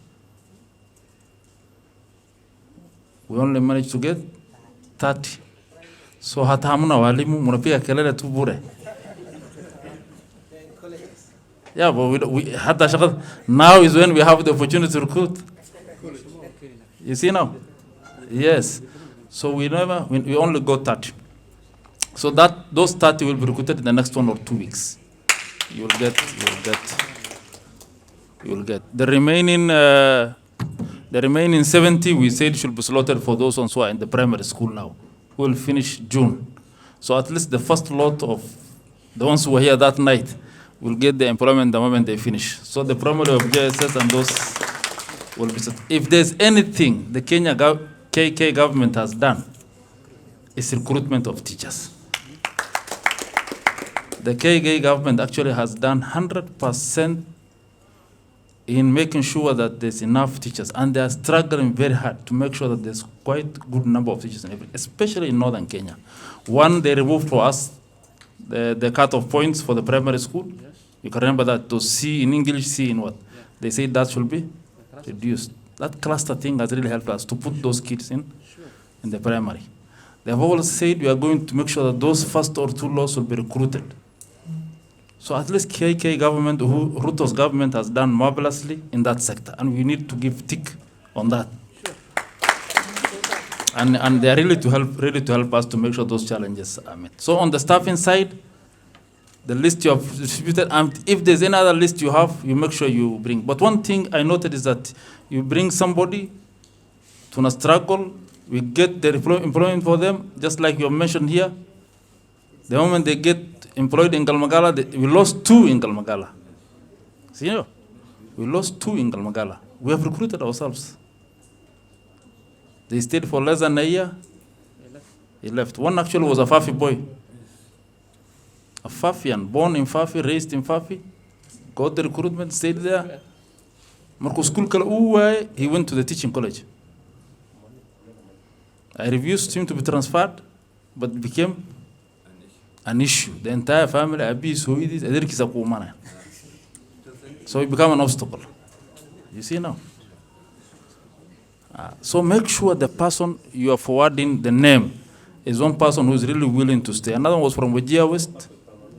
[SPEAKER 20] We only managed to get 30. So hata hamuna walimu, munapiga kelele tu bure. Yeah, but now is when we have the opportunity to recruit. You see now? Yes. So we only got 30. So those 30 will be recruited in the next 1 or 2 weeks. You'll get. The remaining 70, we said should be slotted for those ones who are in the primary school now. We'll finish June. So at least the first lot of the ones who were here that night will get the employment the moment they finish. So the primary of JSS and those will be set. If there's anything the Kenya KK government has done, it's recruitment of teachers. The KK government actually has done 100% in making sure that there's enough teachers, and they are struggling very hard to make sure that there's quite a good number of teachers in every, especially in northern Kenya. One, they removed for us the cut-off points for the primary school. Yes. You can remember that, to C in English, C in what? Yeah. They say that should be reduced. That cluster thing has really helped us to put those kids in the primary. They have always said we are going to make sure that those first or 2 lots will be recruited. So at least KK government, Ruto's government has done marvelously in that sector, and we need to give tick on that. And they are ready to help us to make sure those challenges are met. So on the staffing side, the list you have distributed, and if there's any other list you have, you make sure you bring. But one thing I noted is that you bring somebody to a struggle, we get the employment for them, just like you mentioned here. The moment they get employed in Galmagala, we lost 2 in Galmagala. See, we lost 2 in Galmagala. We have recruited ourselves. They stayed for less than a year. He left. One actually was a Fafi boy. A Fafian, born in Fafi, raised in Fafi, got the recruitment, stayed there. He went to the teaching college. I refused him to be transferred, but it became an issue. The entire family, so it became an obstacle. You see now? So make sure the person you are forwarding the name is one person who is really willing to stay. Another one was from Wajir West.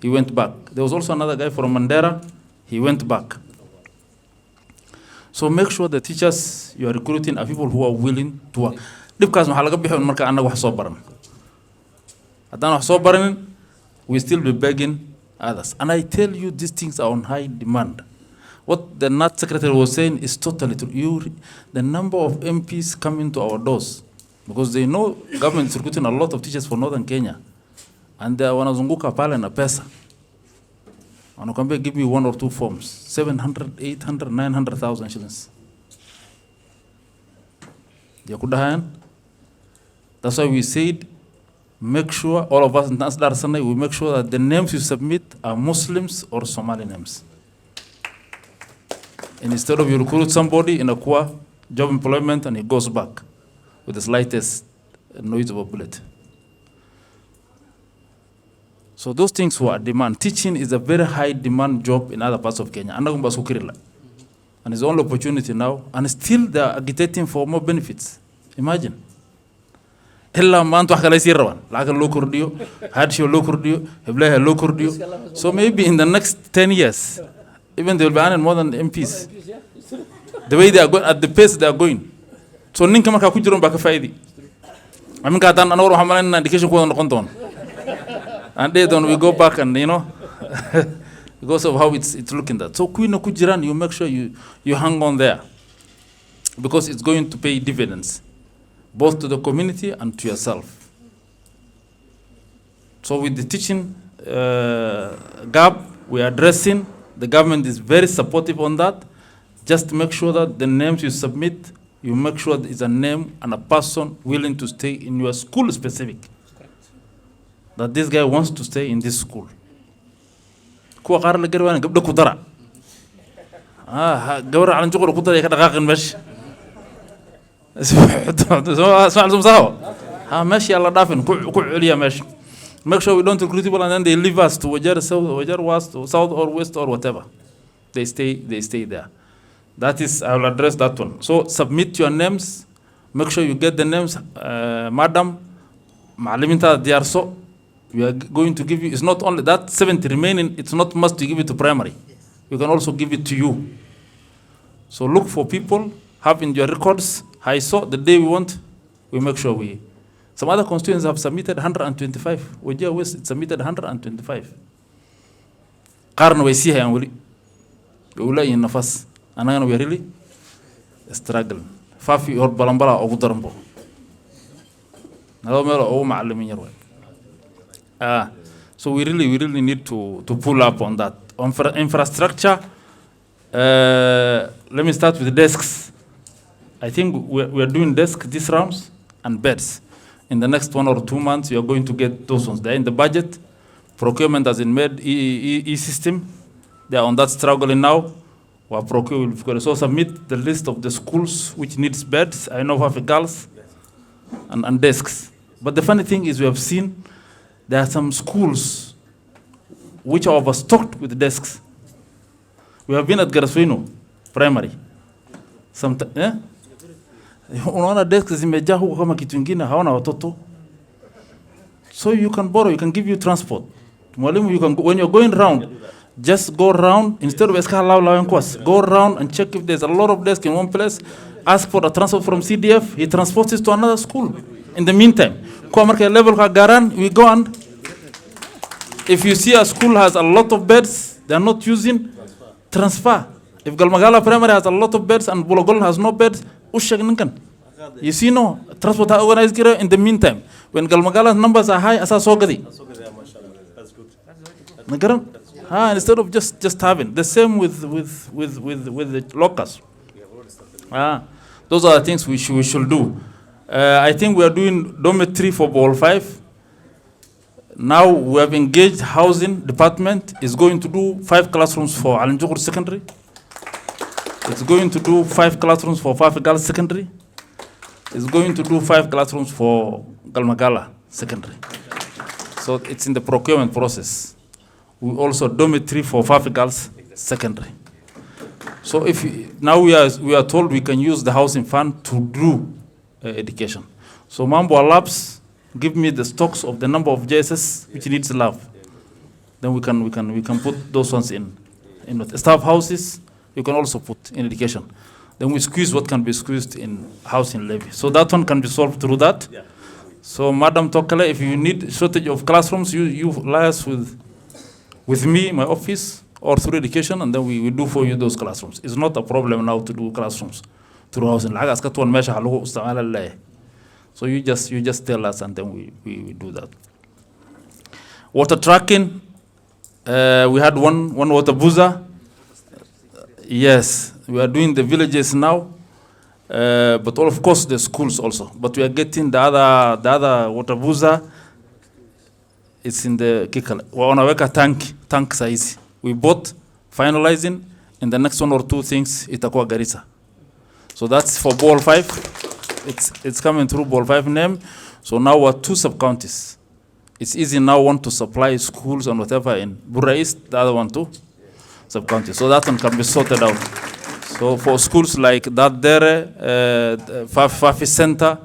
[SPEAKER 20] He went back. There was also another guy from Mandera. He went back. So make sure the teachers you are recruiting are people who are willing to work. Dhibkaas maxaa laga bixin marka annaga wax soo baran. Haddaan wax soo baranin, we still be begging others. And I tell you, these things are on high demand. What the NAT secretary was saying is totally true. The number of MPs coming to our doors, because they know government is recruiting a lot of teachers for Northern Kenya. And they wanazunguka pale na pesa. Wanakwambia give me 1 or 2 forms. 700, 800, 900,000 shillings. Yakudahan. That's why we said, make sure, all of us in Dar Sanai, we make sure that the names you submit are Muslims or Somali names. And instead of you recruit somebody in a Kwa job employment and he goes back with the slightest noise of a bullet. So those things were demand. Teaching is a very high demand job in other parts of Kenya. And it's the only opportunity now. And still they are agitating for more benefits. Imagine. So maybe in the next 10 years, even they will be earning more than MPs. The way they are going, at the pace they are going. So ninka marka ku jiro baka faidi. Aminka tan anoro hamalan education ko noqon doon. And then we go back and because of how it's looking that. So kuina ku jiran, you make sure you hang on there. Because it's going to pay dividends, both to the community and to yourself. So with the teaching gap we are addressing, the government is very supportive on that. Just make sure that the names you submit, you make sure it's a name and a person willing to stay in your school specific. That this guy wants to stay in this school. Kuwa qaar la garwaan gabdho ku dara. Gawar aan juqur ku dara ka dhaqaaqin mesh. Soo saho. Mesh yalla dhaafin ku celiya mesh. Make sure we don't recruit people and then they leave us to Wajir South, Wajir West, or South or West or whatever. They stay there. That is, I will address that one. So submit your names. Make sure you get the names. Madam, Macaliminta, they are so. We are going to give you, it's not only that 70 remaining, it's not must to give it to primary. We can also give it to you. So look for people, have in your records, I saw the day we want, we make sure we. Some other constituents have submitted 125. Wajir West submitted 125. Qarn way see hayan wali. Ula in nafas. Anagana we really struggle. Fafi or balambala ugu daranbo. Nalo melo o Macalimin yarway. So we really need to pull up on that. On infrastructure, let me start with the desks. I think we are doing desks these rounds and beds. In the next 1 or 2 months, you are going to get those ones. They're in the budget. Procurement has been made e-system. They are on that struggling now. We've got to submit the list of the schools which needs beds. I know Fafi girls and desks. But the funny thing is we have seen there are some schools which are overstocked with desks. We have been at Garissa primary. Unaona desk zimejaa huko kama kitu kingine hawana watoto. So you can borrow, you can give you transport. Mwalimu, you can go, when you're going round, just go round instead of go round and check if there's a lot of desks in one place. Ask for a transfer from CDF. He transports it to another school. In the meantime, kwa marka level ka garan, we go and if you see a school has a lot of beds they are not using, transfer. If Galmagala primary has a lot of beds and Bologol has no beds, you see, no transport are organized in the meantime. When Galmagala's numbers are high, asa sogadi. That's good. Instead of just having the same with the locals. Those are the things we should do. I think we are doing dormitory for Ball 5. Now we have engaged housing department is going to do 5 classrooms for Alinjukur Secondary. It's going to do 5 classrooms for Fafi Girls Secondary. It's going to do 5 classrooms for Galmagala Secondary. So it's in the procurement process. We also dormitory for Fafi Girls Secondary. So now we are told we can use the housing fund to do education. So Mambo Labs, give me the stocks of the number of JSS which needs love. Then we can put those ones in the staff houses. You can also put in education. Then we squeeze what can be squeezed in housing levy. So that one can be solved through that. Yeah. So Madam Tokale, if you need shortage of classrooms, you liaise with me, my office, or through education, and then we will do for you those classrooms. It's not a problem now to do classrooms through housing. So you just tell us, and then we do that. Water tracking, we had one water boozer. Yes, we are doing the villages now, but of course the schools also. But we are getting the other water boozer. It's in the Kikala. We're on a tank size. We bought, finalizing, and the next 1 or 2 things itakuwa Garissa. So that's for Ball 5. It's coming through Ball 5 name. So now we're 2 sub-counties. It's easy now one to supply schools and whatever in Bura East, the other one too, sub-county. So that one can be sorted out. So for schools like that there, Fafi Center,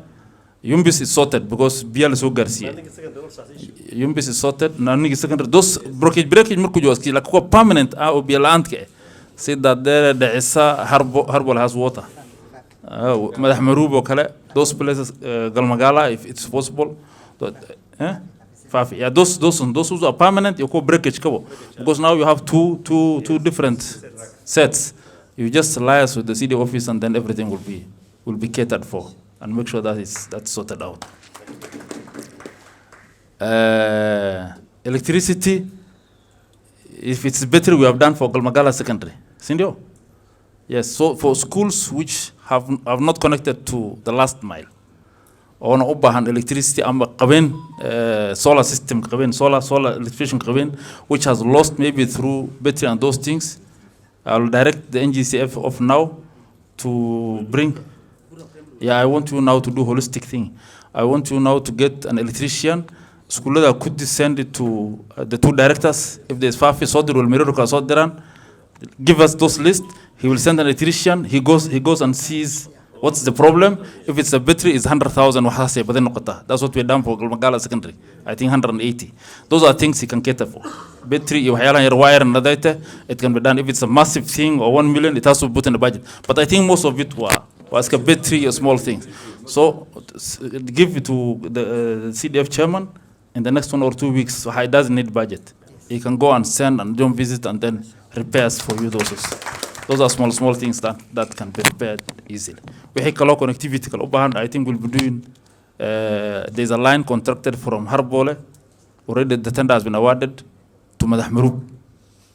[SPEAKER 20] Yumbis is sorted because Bial is Garcia. Yumbis is sorted. Nanigi secondary. Those breakage murkujo like permanent or Bial Antke. See that there the Issa Harbol has water. Madah Marubo Kale, those places Galmagala if it's possible. Fafi. Yeah, those who are permanent, you call breakage cover. Because now you have two different sets. You just liaise with the city office and then everything will be catered for and make sure that's sorted out. Electricity, if it's better, we have done for Galmagala Secondary. Sindio? Yes, so for schools which have not connected to the last mile, on Obahan electricity, solar system, solar electrician, which has lost maybe through battery and those things. I'll direct the NGCF of now to bring. Yeah, I want you now to do holistic thing. I want you now to get an electrician. School that could send it to the 2 directors. If there's Fafi, Sodir, or Mirror, Sodiran, give us those lists. He will send an electrician. He goes and sees what's the problem. If it's a battery, it's 100,000. That's what we've done for Magala Secondary. I think 180. Those are things he can cater for. Battery, you have wire and data, it can be done. If it's a massive thing or 1 million, it has to be put in the budget. But I think most of it was a battery or small things. So give it to the CDF chairman in the next 1 or 2 weeks. So he doesn't need budget. He can go and send and do visit and then repairs for you those. Those are small things that can be repaired easily. We have a lot of connectivity. I think we'll be doing, there's a line contracted from Harbole. Already the tender has been awarded to Madahmirub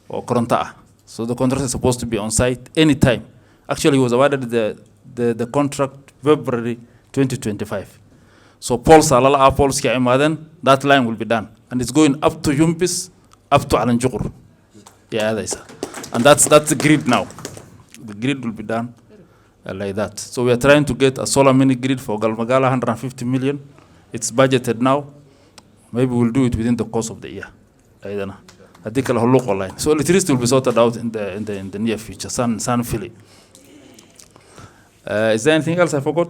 [SPEAKER 20] or Koronta'a. So the contract is supposed to be on site anytime. Actually, he was awarded the contract February 2025. So Paul's Alala Paul's that line will be done. And it's going up to Yumpis, up to Alanjukur. Yeah, and that's the grid now. The grid will be done like that. So we are trying to get a solar mini grid for Galmagala, 150 million. It's budgeted now. Maybe we'll do it within the course of the year. I don't know. I think I'll look online. So electricity will be sorted out in the near future. Sun Philly. Is there anything else I forgot?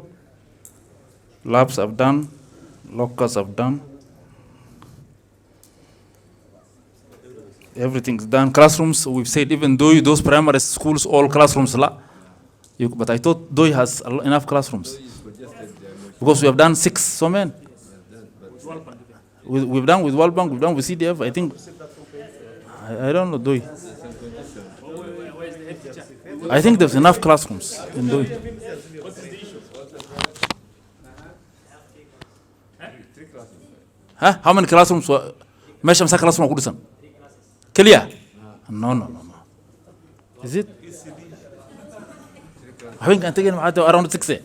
[SPEAKER 20] Labs I've done. Lockers I've done. Everything's done. Classrooms, we've said, even though those primary schools, all classrooms, but I thought Doi has enough classrooms. Because we have done 6, so many. We've done with World Bank, we've done with CDF, I think. I don't know, Doi. I think there's enough classrooms in Doi. Huh? How many classrooms were? Meshamsa classroom Kudusan? Clear? No. Is it? I think I'm taking around 60.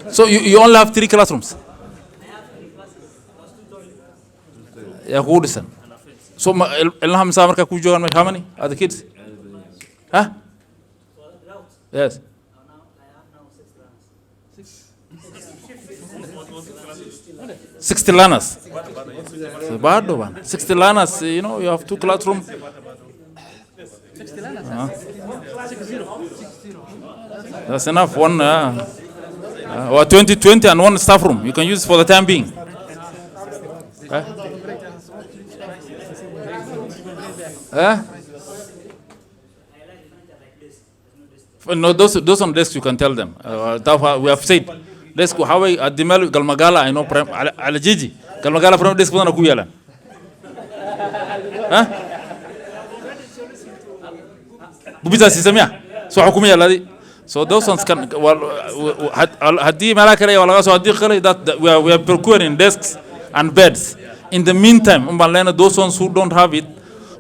[SPEAKER 20] So you only have 3 classrooms? Yeah, Kudusan. So how many are the kids? Huh? Yes. 60 learners. So bad one. 60 learners, you know, you have 2 classrooms. 60 learners. That's enough. One. Or 20 and one staff room. You can use it for the time being. No, those on desk you can tell them. We have said desk how at the Mel Galmagala I know Al Gigi Galmagala from desk na kuyala. Bubisa sisamia. So hukumia ladi. So those ones can hadi malakare wala so hadi kale that we are procuring desks and beds. In the meantime, those ones who don't have it,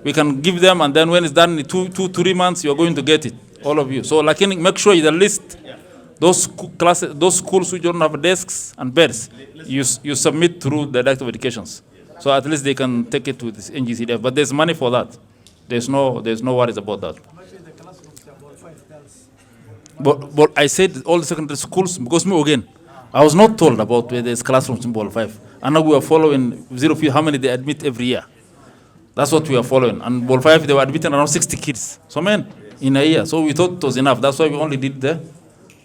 [SPEAKER 20] we can give them, and then when it's done in 2-3 months, you are going to get it, all of you. So, like, make sure you list those classes, those schools who don't have desks and beds. You submit through the Director of Educations, so at least they can take it to this NGCDF. But there's money for that. There's no worries about that. But I said all the secondary schools because me again, I was not told about where there's classrooms in Ball 5. And now we are following 0 feet, how many they admit every year. That's what we are following. And Ball 5, they were admitting around 60 kids. So, man, in a year. So we thought it was enough. That's why we only did the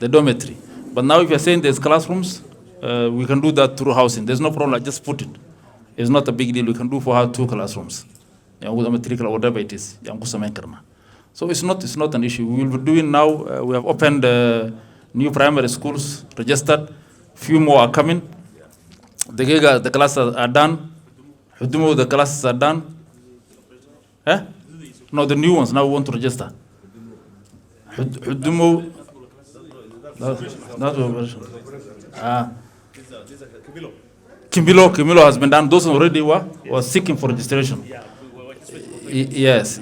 [SPEAKER 20] dormitory. But now if you're saying there's classrooms, we can do that through housing. There's no problem. Just put it. It's not a big deal. We can do for her 2 classrooms. Or whatever it is. So it's not an issue. We will be doing now. We have opened new primary schools, registered. Few more are coming. The classes are done. The classes are done. No, the new ones now we want to register. Kimbilo has been done. Those already were seeking for registration. Yes.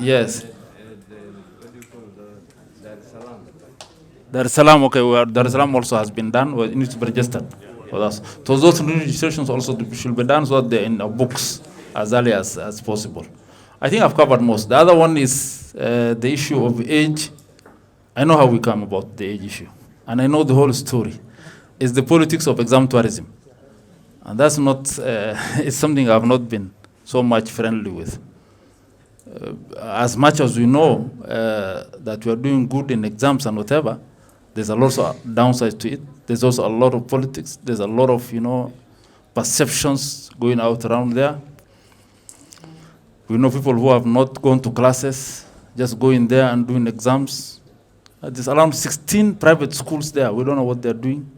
[SPEAKER 20] Dar es Salaam, okay, Dar es Salaam also has been done. It needs to be registered for us. So those new registrations also should be done so that they're in our books as early as possible. I think I've covered most. The other one is the issue of age. I know how we come about the age issue. And I know the whole story. It's the politics of exam tourism. And that's not, it's something I've not been so much friendly with. As much as we know that we are doing good in exams and whatever, there's a lot of downsides to it. There's also a lot of politics. There's a lot of, perceptions going out around there. We know people who have not gone to classes, just going there and doing exams. There's around 16 private schools there. We don't know what they're doing.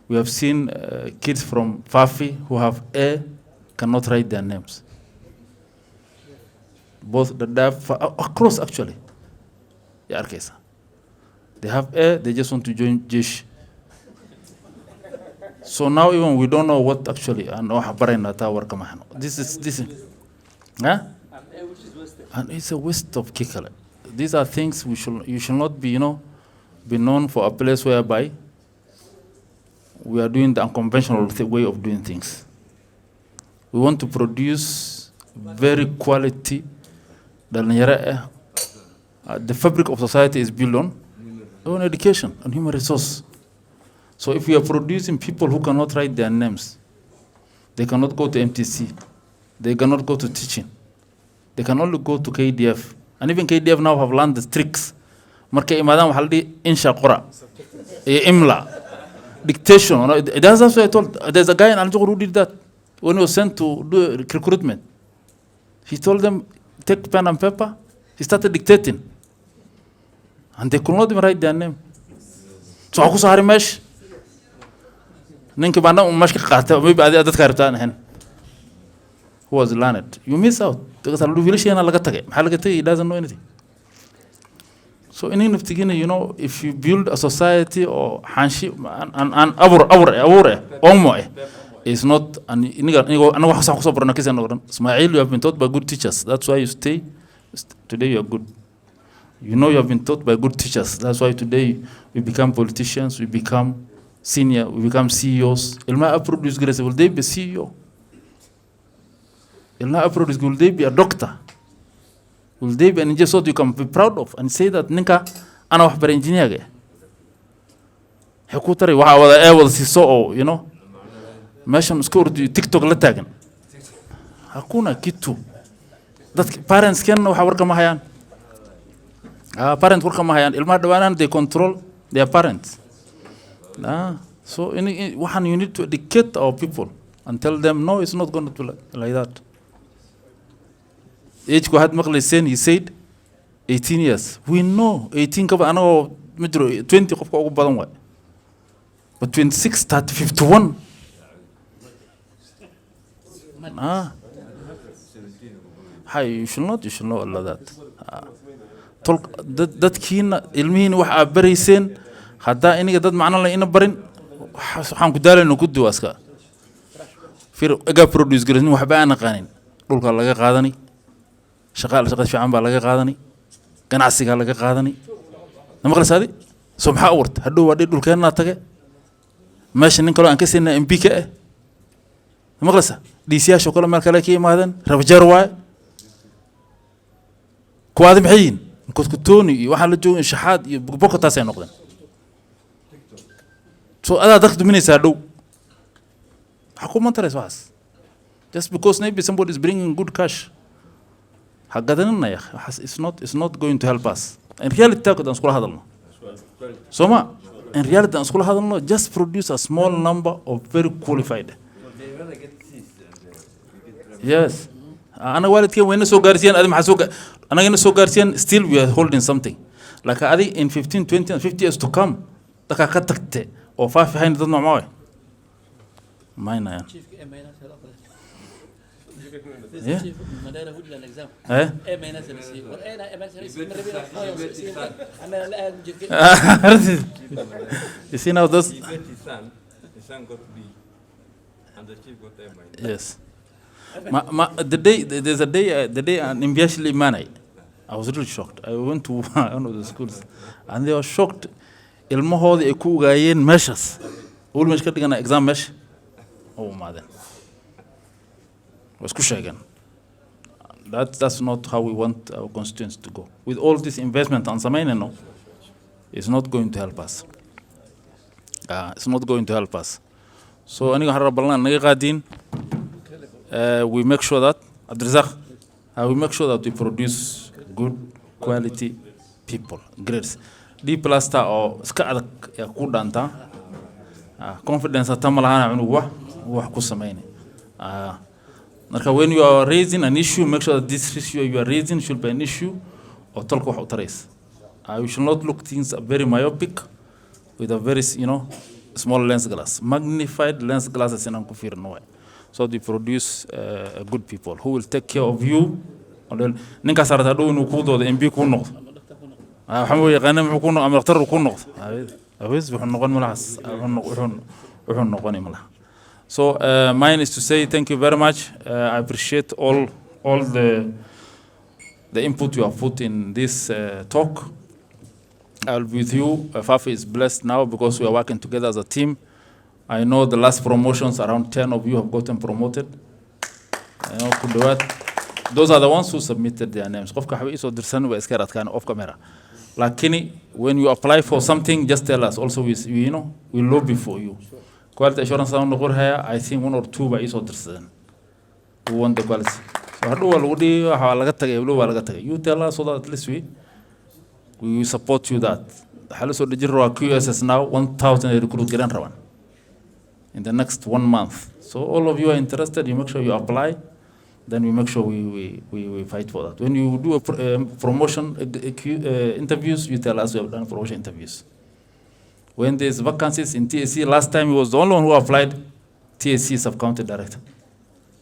[SPEAKER 20] We have seen kids from Fafi who have A, cannot write their names. Both the deaf, across actually. They have A, they just want to join Jish. So now even we don't know what actually, this is, and it's a waste of Kikale. These are things you should not be, be known for a place whereby we are doing the unconventional way of doing things. We want to produce very quality. The fabric of society is built on education and human resource. So if we are producing people who cannot write their names, they cannot go to MTC, they cannot go to teaching, they can only go to KDF. And even KDF now have learned the tricks. Marka imadam haldi insha qura, imla, dictation. That's what I told. There's a guy in Al-Jawr who did that when he was sent to do recruitment. He told them, take pen and paper. He started dictating. And they could not even write their name. So aku sahari mesh. Ninki banda umash kaqata, maybe adat kartan hen. Who was learned? You miss out. Because he doesn't know anything. So in if you build a society or handship and it's not Ismail, you have been taught by good teachers. That's why you stay. Today you are good. You have been taught by good teachers. That's why today we become politicians, we become senior, we become CEOs. Ilma produce grace, will they be CEO? Will they be a doctor? Will they be an engineer so you can be proud of and say that Ninka ana wax bar engineer ga? Hakutari waxa wada ewal si soo, Meshan score TikTok la taagan. Hakuna kitu. That parents can waxa warka ma hayaan. Parents warka ma hayaan. Ilmaha dhawaanan they control their parents. So one, you need to educate our people and tell them, no, it's not going to be like that. Age ko had maqlayseen, he said 18 years. We know 18 kaba ano midro 20 qofka ugu badan way. But 26, 30, 51. Hi, you should not allow that. Dadkiina ilmihiina wax aad barayseen haddaa iniga dad macno la ina barin waxaan ku daalayno ku duwaska fir aga produce garin waxba aan aqaanin dhulka laga qaadani shaqo fiican baa laga qaadani ganacsiga laga qaadani namaqlasaadi soo maxaa warta hadhow waa dhulkeena tage meesha nin kale aan ka siinaa MP ka ah namaqlasa dhiisiyaasha kale meel kale ka yimaadeen rabjar waay kuwaad maxayin كتوني وحنا جو شحات بوكو تاسع نقدن. So هذا دخل مني سادو. حكومة ترى واس. Just because maybe somebody is bringing good cash. حقدنا يا أخي. It's not going to help us. In reality تأكد أن سكول هذا الله. So ما in reality أن سكول هذا الله just produce a small number of very qualified. Yes. أنا والد كي وين سو غارسيان هذا محسوق أنا جينا سو غارسيان still we are holding something like هذه in 15 20 and 50 years to come تكا كتكت أو فافي هاي نضمع معه ما ينا You see now those yes. The day in Biashli Manai, I was really shocked. I went to one of the schools and they were shocked. Ilmoho the Ekugayen measures. All mesh getting an exam mesh. Oh, mother. Was Kushagan. That's not how we want our constituents to go. With all this investment on Samainano, it's not going to help us. It's not going to help us. So, we make sure that we make sure that we produce good quality people, grades. D plaster or ska ya kudanta confidence atamala anu wax ku sameeyay. Marka when you are raising an issue, make sure that this issue you are raising should be an issue or talk wax utareys. We should not look things very myopic with a very small lens glass. Magnified lens glasses in ku fiirno. So they produce good people who will take care of you. Ninka sarata do inu ku dooda MP ku noqdo. Waxaan way qanam ku noqdo ama dhaqtar ku noqdo. Awis wuxuu noqon malaas wuxuu noqon malaha. So mine is to say thank you very much. I appreciate all the input you have put in this talk. I'll be with you. Fafi is blessed now because we are working together as a team. I know the last promotions, around 10 of you have gotten promoted. Those are the ones who submitted their names. Off camera. Lakini, when you apply for something, just tell us. Also, we lobby for you. Quality assurance, I think 1 or 2 by each other. We want the quality. So, you tell us so that at least we will support you that. QSS now 1,000 recruit in the next 1 month. So all of you are interested, you make sure you apply, then we make sure we fight for that. When you do a promotion interviews, you tell us you have done promotion interviews. When there's vacancies in TSC, last time he was the only one who applied, TSC sub-county director.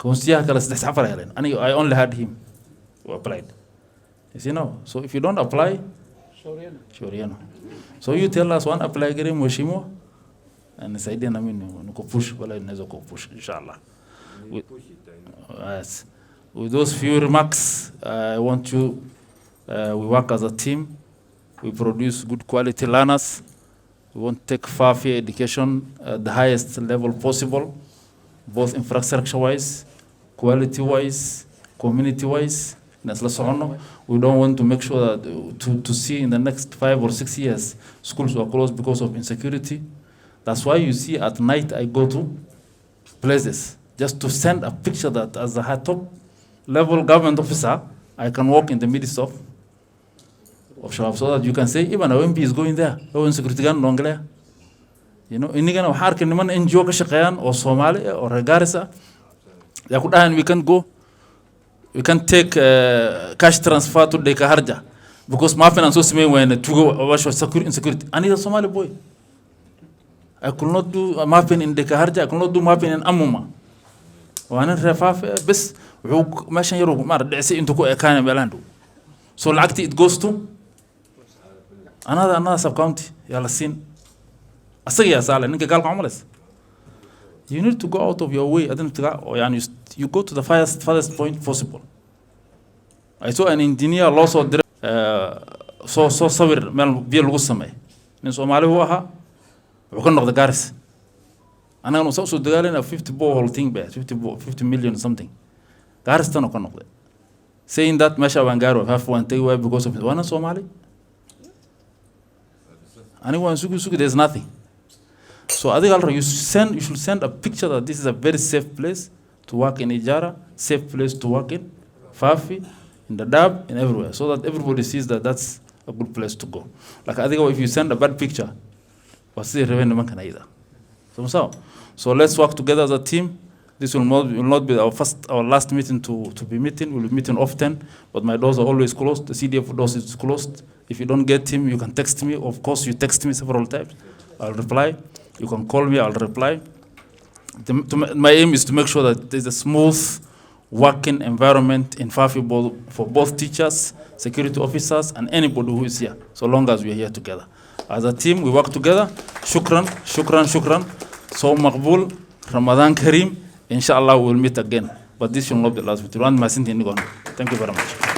[SPEAKER 20] I only had him who applied. You see now, so if you don't apply, Shoriano. So you tell us one apply gari Moshimo, and Saidi Namin no push, well, I never go push, inshallah. Yes. With those few remarks, I want you, we work as a team, we produce good quality learners, we want to take Fafi education at the highest level possible, both infrastructure-wise, quality-wise, community-wise. We don't want to make sure that to see in the next 5 or 6 years schools are closed because of insecurity. That's why you see at night I go to places just to send a picture that as a top level government officer I can walk in the midst of Shawab so that you can say even a MP is going there. Oh, insecurity gun no ngale. You know, inigana waxaan arkay niman NGO ka shaqeeyaan oo Soomaali ah oo reer Garissa yaa ku dhahaan we can take cash transfer to Deka Harja because ma finance so sameyn wayna tugo washo insecurity. I need a Somali boy. I could not do mapping in Deka Harja, I could not do mapping in Amuma. Waana Fafi bas wuxuu meeshan yar ugu maar dhicsi intuu ku ekaan meelandu. So lacagti it goes to another sub county yalla siin asaga yaa saala ninka gaalka cumalays. You need to go out of your way. You go to the farthest point possible. I saw an engineer also so sawir meel biyo lagu sameey. Nin Soomaali uu ahaa wuxuu ka noqday Garissa. Anaga soo dagaalina 50 whole thing ba 50 million something. Garissa tan oo ka noqday. Saying that meesha waan gaaro half one take away because of one Somali. Anyone sugu there's nothing. So I think you should send a picture that this is a very safe place to work in Ijara, safe place to work in Fafi, in the Dab, and everywhere, so that everybody sees that that's a good place to go. Like I think if you send a bad picture, what's the revenue man can either. So let's work together as a team. This will not be our last meeting to be meeting. We'll be meeting often, but my doors are always closed. The CDF doors is closed. If you don't get him, you can text me. Of course, you text me several times. I'll reply. You can call me, I'll reply. My aim is to make sure that there's a smooth working environment in Fafi for both teachers, security officers, and anybody who is here, so long as we are here together. As a team, we work together. Shukran. So Maqbul, Ramadan Kareem. Inshallah, we will meet again. But this should not be the last. Thank you very much.